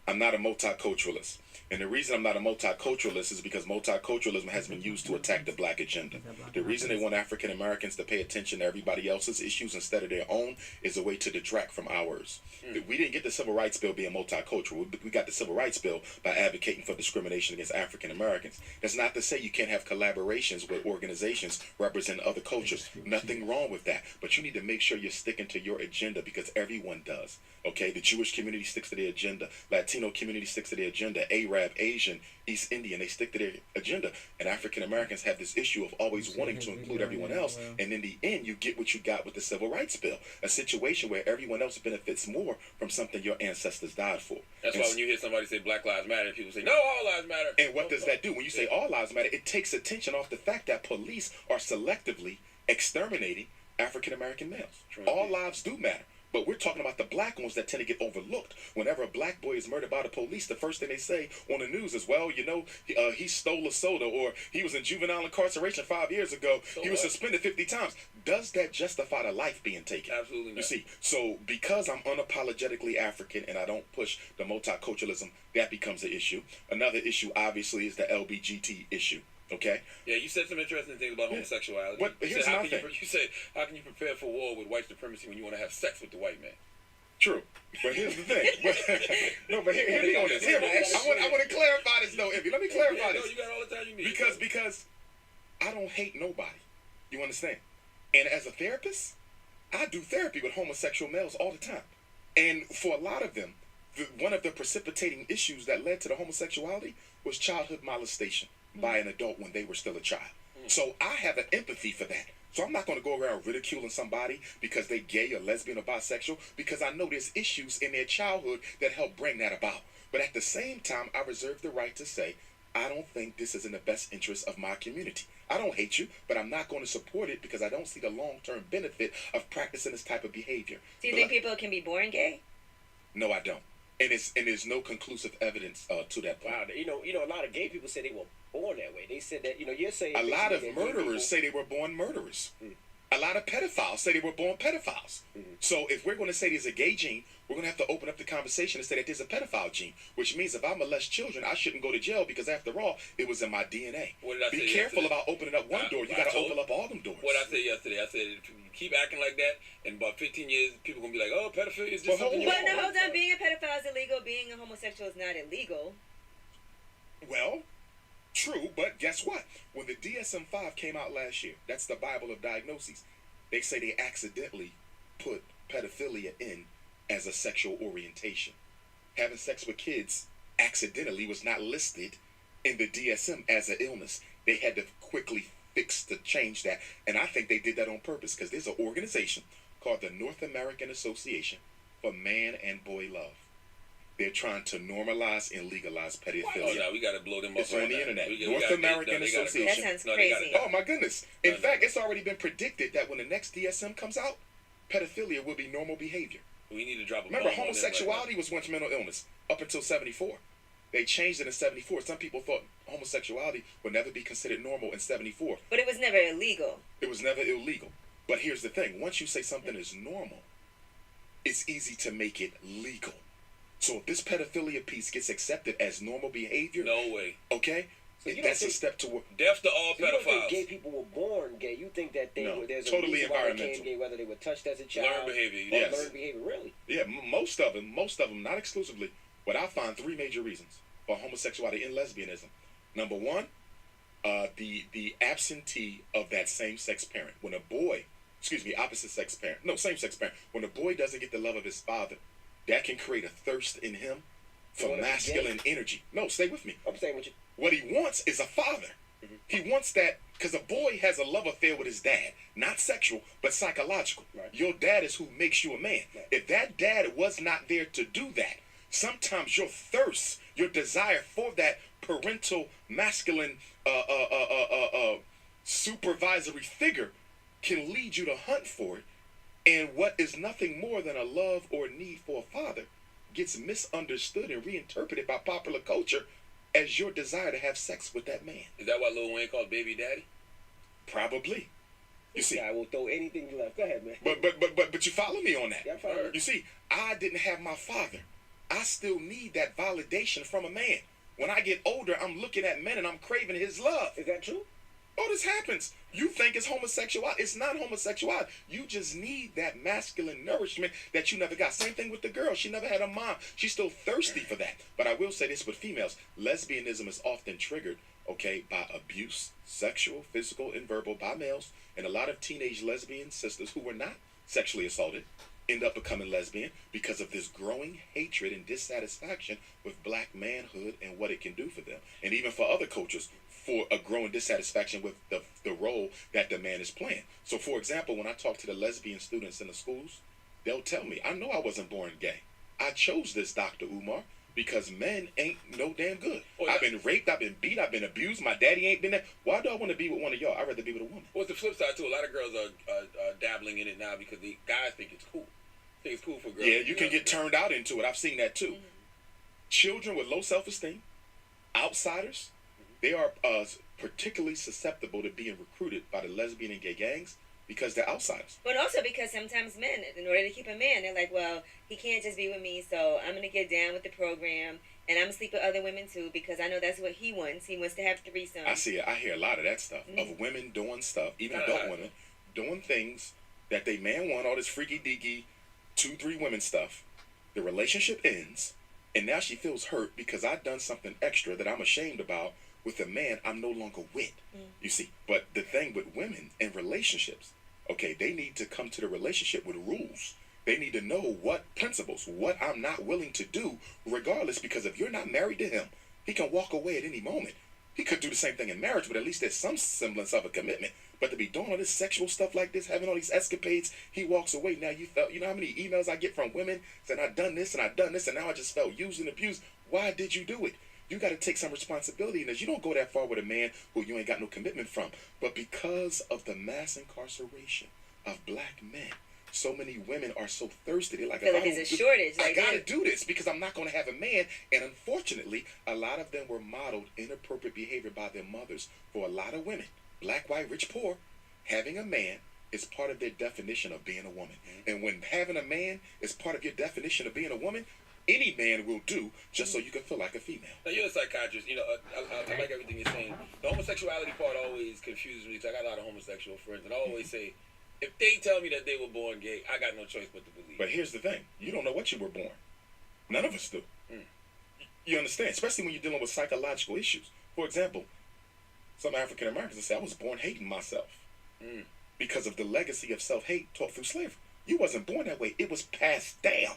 I'm not a multiculturalist. And the reason I'm not a multiculturalist is because multiculturalism has been used to attack the black agenda. The reason they want African Americans to pay attention to everybody else's issues instead of their own is a way to detract from ours. We didn't get the Civil Rights Bill being multicultural. We got the Civil Rights Bill by advocating for discrimination against African Americans. That's not to say you can't have collaborations with organizations representing other cultures. Nothing wrong with that. But you need to make sure you're sticking to your agenda because everyone does. Okay? The Jewish community sticks to their agenda. Latino community sticks to their agenda. Arab, Asian, East Indian, they stick to their agenda. And African Americans have this issue of always wanting to include everyone else. And in the end, you get what you got with the Civil Rights Bill. A situation where everyone else benefits more from something your ancestors died for. That's why when you hear somebody say Black Lives Matter, people say, no, all lives matter. And what does that do? When you say all lives matter, it takes attention off the fact that police are selectively exterminating African American males. All lives do matter. But we're talking about the black ones that tend to get overlooked. Whenever a black boy is murdered by the police, the first thing they say on the news is, well, you know, he stole a soda, or he was in juvenile incarceration 5 years ago. He was suspended 50 times. Does that justify the life being taken? Absolutely not. You see, so because I'm unapologetically African and I don't push the multiculturalism, that becomes an issue. Another issue, obviously, is the LBGT issue. Okay. Yeah, you said some interesting things about homosexuality. But here's my thing. You said, how can you prepare for war with white supremacy when you want to have sex with the white man? True. But here's the thing. No, but hear me on this. I want to clarify this, though, Envy. Let me clarify this. No, you got all the time you need. Because I don't hate nobody. You understand? And as a therapist, I do therapy with homosexual males all the time. And for a lot of them, one of the precipitating issues that led to the homosexuality was childhood molestation by an adult when they were still a child. So I have an empathy for that. So I'm not going to go around ridiculing somebody because they're gay or lesbian or bisexual, because I know there's issues in their childhood that help bring that about. But at the same time, I reserve the right to say, I don't think this is in the best interest of my community. I don't hate you, but I'm not going to support it because I don't see the long-term benefit of practicing this type of behavior. Do you think people can be born gay? No, I don't. And there's no conclusive evidence to that point. Wow, you know, a lot of gay people say they were born that way. They said that, you're saying a lot of murderers say they were born murderers. A lot of pedophiles say they were born pedophiles. So if we're going to say there's a gay gene, we're going to have to open up the conversation and say that there's a pedophile gene, which means if I molest children, I shouldn't go to jail because after all, it was in my DNA. What did I Be say careful yesterday? about opening up one door. You got to open up all them doors. What I said yesterday, I said, if you keep acting like that, in about 15 years, people going to be like, oh, pedophilia is just something But no, hold on. Being a pedophile is illegal. Being a homosexual is not illegal. Well, true, but guess what? When the DSM-5 came out last year, that's the Bible of diagnoses, they say they accidentally put pedophilia in as a sexual orientation. Having sex with kids accidentally was not listed in the DSM as an illness. They had to quickly fix to change that, and I think they did that on purpose because there's an organization called the North American Association for Man and Boy Love. They're trying to normalize and legalize pedophilia. Oh, no, we got to blow them up. It's on the internet. We North American Association. That sounds crazy. Oh my goodness! In fact, it's already been predicted that when the next DSM comes out, pedophilia will be normal behavior. We need to drop a Remember, bomb on them homosexuality was once mental illness up until '74. They changed it in '74. Some people thought homosexuality would never be considered normal in '74. But it was never illegal. It was never illegal. But here's the thing: once you say something is normal, it's easy to make it legal. So if this pedophilia piece gets accepted as normal behavior, no way. Okay, So you that's don't a step toward death to all So you don't think pedophiles. gay people were born gay? You think that they No, were, there's totally a reason why they environmental. became gay, whether they were touched as a child, Learned behavior, or yes. learned behavior, really? Yeah, most of them, not exclusively, but I find three major reasons for homosexuality and lesbianism. Number one, the absentee of that same-sex parent. When a boy, opposite-sex parent, no, same-sex parent, when a boy doesn't get the love of his father, that can create a thirst in him for masculine energy. No, stay with me. I'm staying with you. What he wants is a father. He wants that because a boy has a love affair with his dad, not sexual, but psychological. Your dad is who makes you a man. If that dad was not there to do that, sometimes your thirst, your desire for that parental masculine supervisory figure can lead you to hunt for it, and what is nothing more than a love or need for a father gets misunderstood and reinterpreted by popular culture as your desire to have sex with that man. Is that why Lil Wayne called baby daddy? Probably. You see, I will throw anything you left. Go ahead, man. But you follow me on that. Yeah, I'm following. You see, I didn't have my father. I still need that validation from a man. When I get older, I'm looking at men and I'm craving his love. Is that true? Oh, this happens. You think it's homosexuality. It's not homosexuality. You just need that masculine nourishment that you never got. Same thing with the girl. She never had a mom. She's still thirsty for that. But I will say this with females. Lesbianism is often triggered, okay, by abuse, sexual, physical, and verbal, by males. And a lot of teenage lesbian sisters who were not sexually assaulted end up becoming lesbian because of this growing hatred and dissatisfaction with black manhood and what it can do for them. And even for other cultures, for a growing dissatisfaction with the role that the man is playing. So, for example, when I talk to the lesbian students in the schools, they'll tell me, I know I wasn't born gay. I chose this, Dr. Umar, because men ain't no damn good. I've been raped, I've been beat, I've been abused, my daddy ain't been there. Why do I want to be with one of y'all? I'd rather be with a woman. Well, it's the flip side, too. A lot of girls are dabbling in it now because the guys think it's cool. Think it's cool for girls. Yeah, you can get turned out into it. I've seen that, too. Children with low self-esteem, outsiders, they are particularly susceptible to being recruited by the lesbian and gay gangs because they're outsiders. But also because sometimes men, in order to keep a man, they're like, well, he can't just be with me, so I'm going to get down with the program, and I'm going to sleep with other women too because I know that's what he wants. He wants to have threesomes. I see it. I hear a lot of that stuff, of women doing stuff, even adult women, doing things that they man want, all this freaky-deaky 2-3 women stuff. The relationship ends, and now she feels hurt because I've done something extra that I'm ashamed about with a man I'm no longer with. You see, but the thing with women and relationships, okay, they need to come to the relationship with rules. They need to know what principles, what I'm not willing to do, regardless, because if you're not married to him, he can walk away at any moment. He could do the same thing in marriage, but at least there's some semblance of a commitment. But to be doing all this sexual stuff like this, having all these escapades, he walks away. Now you know how many emails I get from women saying I've done this and I've done this and now I just felt used and abused. Why did you do it? You got to take some responsibility in this. You don't go that far with a man who you ain't got no commitment from. But because of the mass incarceration of black men, so many women are so thirsty. They're like, I feel like there's a shortage. I got to do this because I'm not going to have a man. And unfortunately, a lot of them were modeled inappropriate behavior by their mothers. For a lot of women, black, white, rich, poor, having a man is part of their definition of being a woman. And when having a man is part of your definition of being a woman, any man will do just so you can feel like a female. Now, you're a psychiatrist. You know, I like everything you're saying. The homosexuality part always confuses me. I got a lot of homosexual friends, and I always say, if they tell me that they were born gay, I got no choice but to believe. But here's the thing. You don't know what you were born. None of us do. You understand? Especially when you're dealing with psychological issues. For example, some African Americans will say, I was born hating myself because of the legacy of self-hate taught through slavery. You wasn't born that way. It was passed down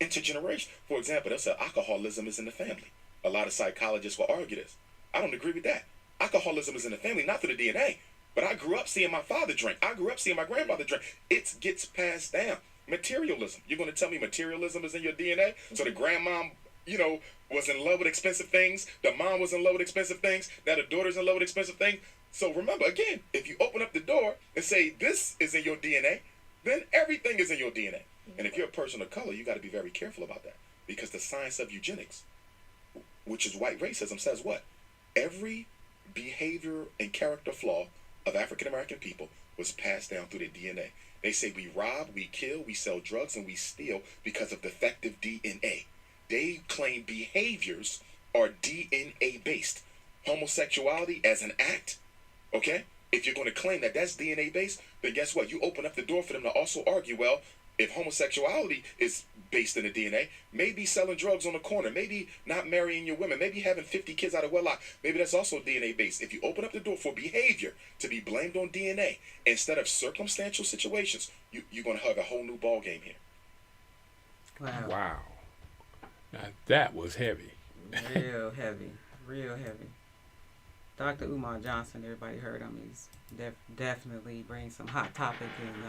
intergeneration. For example, they'll say alcoholism is in the family. A lot of psychologists will argue this. I don't agree with that. Alcoholism is in the family, not through the DNA. But I grew up seeing my father drink. I grew up seeing my grandfather drink. It gets passed down. Materialism. You're going to tell me materialism is in your DNA? So the grandmom, you know, was in love with expensive things. The mom was in love with expensive things. Now the daughter's in love with expensive things. So remember, again, if you open up the door and say this is in your DNA, then everything is in your DNA. And if you're a person of color, you got to be very careful about that. Because the science of eugenics, which is white racism, says what? Every behavior and character flaw of African American people was passed down through their DNA. They say we rob, we kill, we sell drugs, and we steal because of defective DNA. They claim behaviors are DNA based. Homosexuality as an act, okay? If you're going to claim that that's DNA based, then guess what? You open up the door for them to also argue, well, if homosexuality is based in the DNA, maybe selling drugs on the corner, maybe not marrying your women, maybe having 50 kids out of wedlock, maybe that's also DNA based. If you open up the door for behavior to be blamed on DNA instead of circumstantial situations, you're going to have a whole new ball game here. Wow. Now that was heavy. Real heavy. Real heavy. Dr. Umar Johnson, everybody heard him. He's definitely brings some hot topic and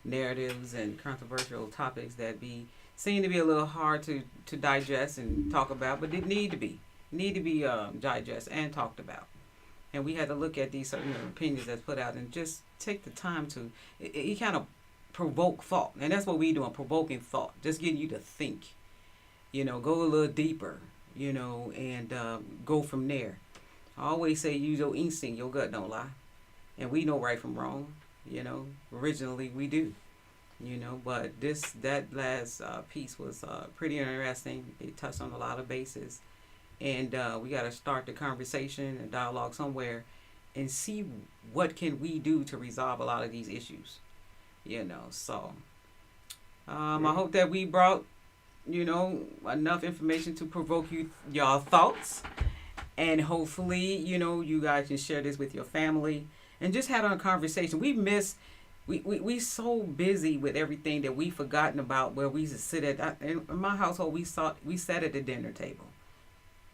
narratives and controversial topics that seem to be a little hard to digest and talk about, but it need to be. need to be digested and talked about. And we had to look at these certain opinions that's put out and just take the time to, it kind of provoke thought. And that's what we doing, provoking thought, just getting you to think, you know, go a little deeper, you know, and go from there. I always say use your instinct, your gut don't lie. And we know right from wrong, you know, originally we do, you know, but that last piece was pretty interesting. It touched on a lot of bases. And we got to start the conversation and dialogue somewhere and see what can we do to resolve a lot of these issues, you know. So I hope that we brought, you know, enough information to provoke y'all thoughts. And hopefully, you know, you guys can share this with your family and just have a conversation. We so busy with everything that we've forgotten about where we used to sit at. In my household, we sat at the dinner table.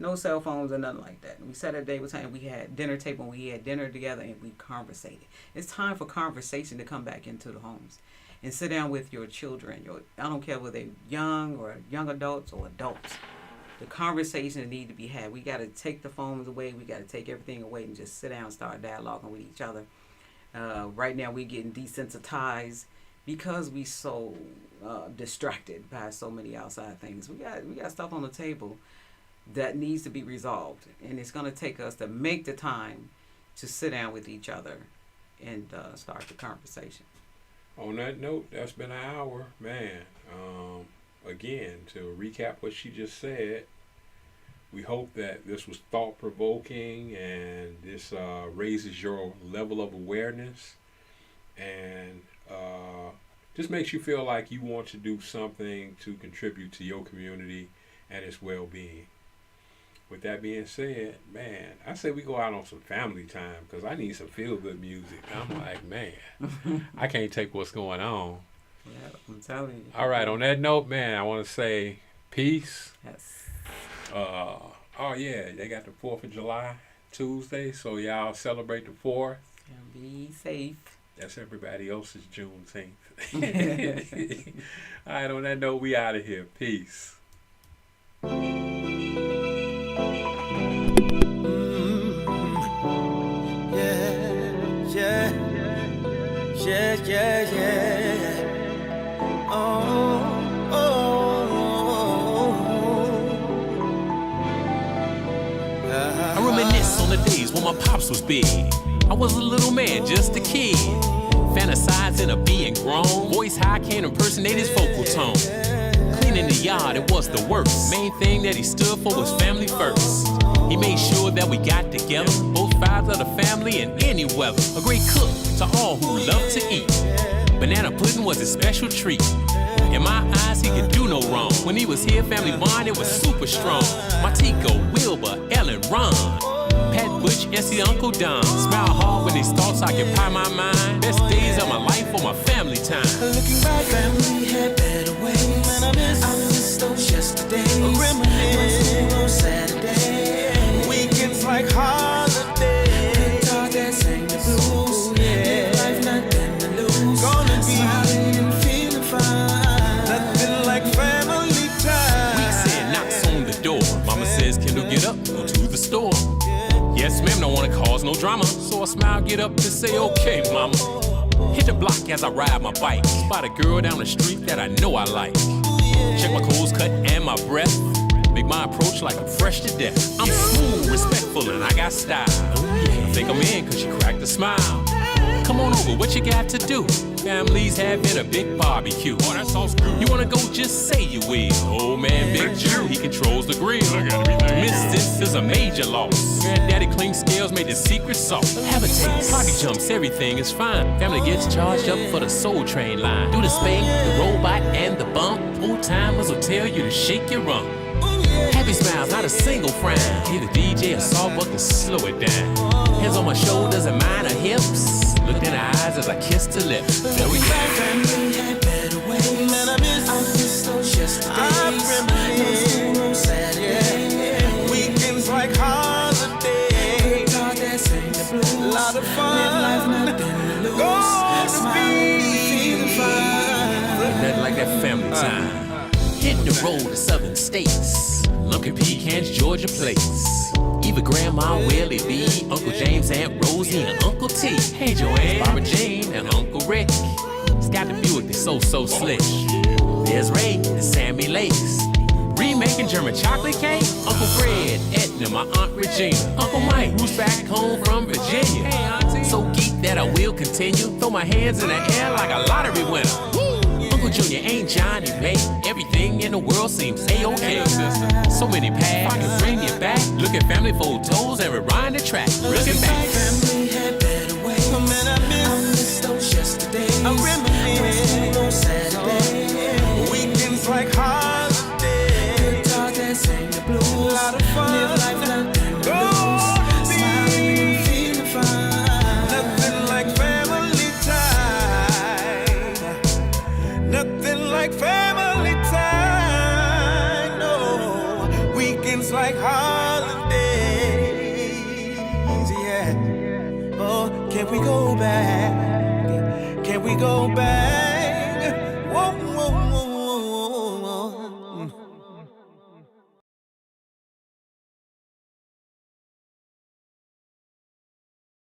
No cell phones or nothing like that. We sat at the table time. We had dinner table. And we had dinner together and we conversated. It's time for conversation to come back into the homes and sit down with your children. I don't care whether they're young or young adults or adults. The conversation need to be had. We got to take the phones away. We got to take everything away and just sit down and start dialoguing with each other. Right now we're getting desensitized because we so distracted by so many outside things. We got stuff on the table that needs to be resolved, and it's going to take us to make the time to sit down with each other and start the conversation. On that note, that's been an hour, man. Again, to recap what she just said, we hope that this was thought-provoking and this raises your level of awareness and just makes you feel like you want to do something to contribute to your community and its well-being. With that being said, man, I say we go out on some family time because I need some feel-good music. I'm like, man, I can't take what's going on. Yeah, I'm telling you. All right, on that note, man, I want to say peace. Yes. Oh, yeah, they got the 4th of July Tuesday, so y'all celebrate the 4th. And be safe. That's everybody else's Juneteenth. All right, on that note, we out of here. Peace. I reminisce on the days when my pops was big. I was a little man, just a kid, fantasizing of being grown. Voice high, can't impersonate his vocal tone. Cleaning the yard, it was the worst. Main thing that he stood for was family first. He made sure that we got together, both sides of the family in any weather. A great cook to all who love to eat. Banana pudding was his special treat. In my eyes, he could do no wrong. When he was here, family bond, it was super strong. Martico, Wilbur, Ellen, Ron, Pat, Butch, Essie, Uncle Don. Smile hard when these thoughts occupy my mind. Best days of my life for my family time. Looking back, family had better ways. I miss those yesterdays. Reminisce on Saturday. Weekends like holidays. Guitar that sang the blues. Yeah, life nothing to lose. Gonna be smiling and feeling fine. Nothing like family time. Week said knocks on the door. Mama says, Kendall, get up, go to the store. Yes, ma'am, don't wanna cause no drama. So I smile, get up and say, okay, mama. Hit the block as I ride my bike. Spot a girl down the street that I know I like. Check my clothes cut and my breath. Make my approach like I'm fresh to death. I'm smooth, respectful, and I got style. I think I'm in cause she cracked a smile. Come on over, what you got to do? Families having a big barbecue. Oh, that sounds good. You wanna go, just say you will. Old man Big Jew, he controls the grill. Missed this is a major loss. Granddaddy clean scales made the secret sauce. Have a taste, party jumps, everything is fine. Family gets charged up for the Soul Train line. Do the spade, the robot, and the bump. Old timers will tell you to shake your rump. Happy smiles, not a single frown. Hear the DJ a sawbuck and slow it down. Hands on my shoulders and mine are hips. Looked in her eyes as I kissed her lips. There we go. Family had better ways. I miss those yesterdays. No Saturday. Weekends like holidays. Guitar that sang the blues. A lot of fun. Life nothing to lose. Gonna be feeling fine. Nothing like that family time. Hit the road to southern states. Lumpkin Pecans, Georgia Place. Eva Grandma Willie B, Uncle James, Aunt Rosie, and Uncle T. Hey Joanne, Barbara Jane, and Uncle Rick. Scott the Buick, they so slick. There's Ray and Sammy Lakes. Remaking German chocolate cake. Uncle Fred, Edna, my Aunt Regina. Uncle Mike, who's back home from Virginia. Hey Auntie. So geek that I will continue. Throw my hands in the air like a lottery winner. Uncle Junior ain't Johnny, mate. Everything in the world seems A-OK. So many paths, I can bring you back. Look at family photos and rewind the track. Looking back. Family had better ways. I missed those yesterday. I reminisce on Saturday. Weekends like holidays. Good talk that sang the blues. A lot of fun. Live life nothing to lose. Smiling and feeling fine. Nothing like family time. Nothing like family time. No. Weekends like holidays. Yeah. Oh, can we go back? Can we go back?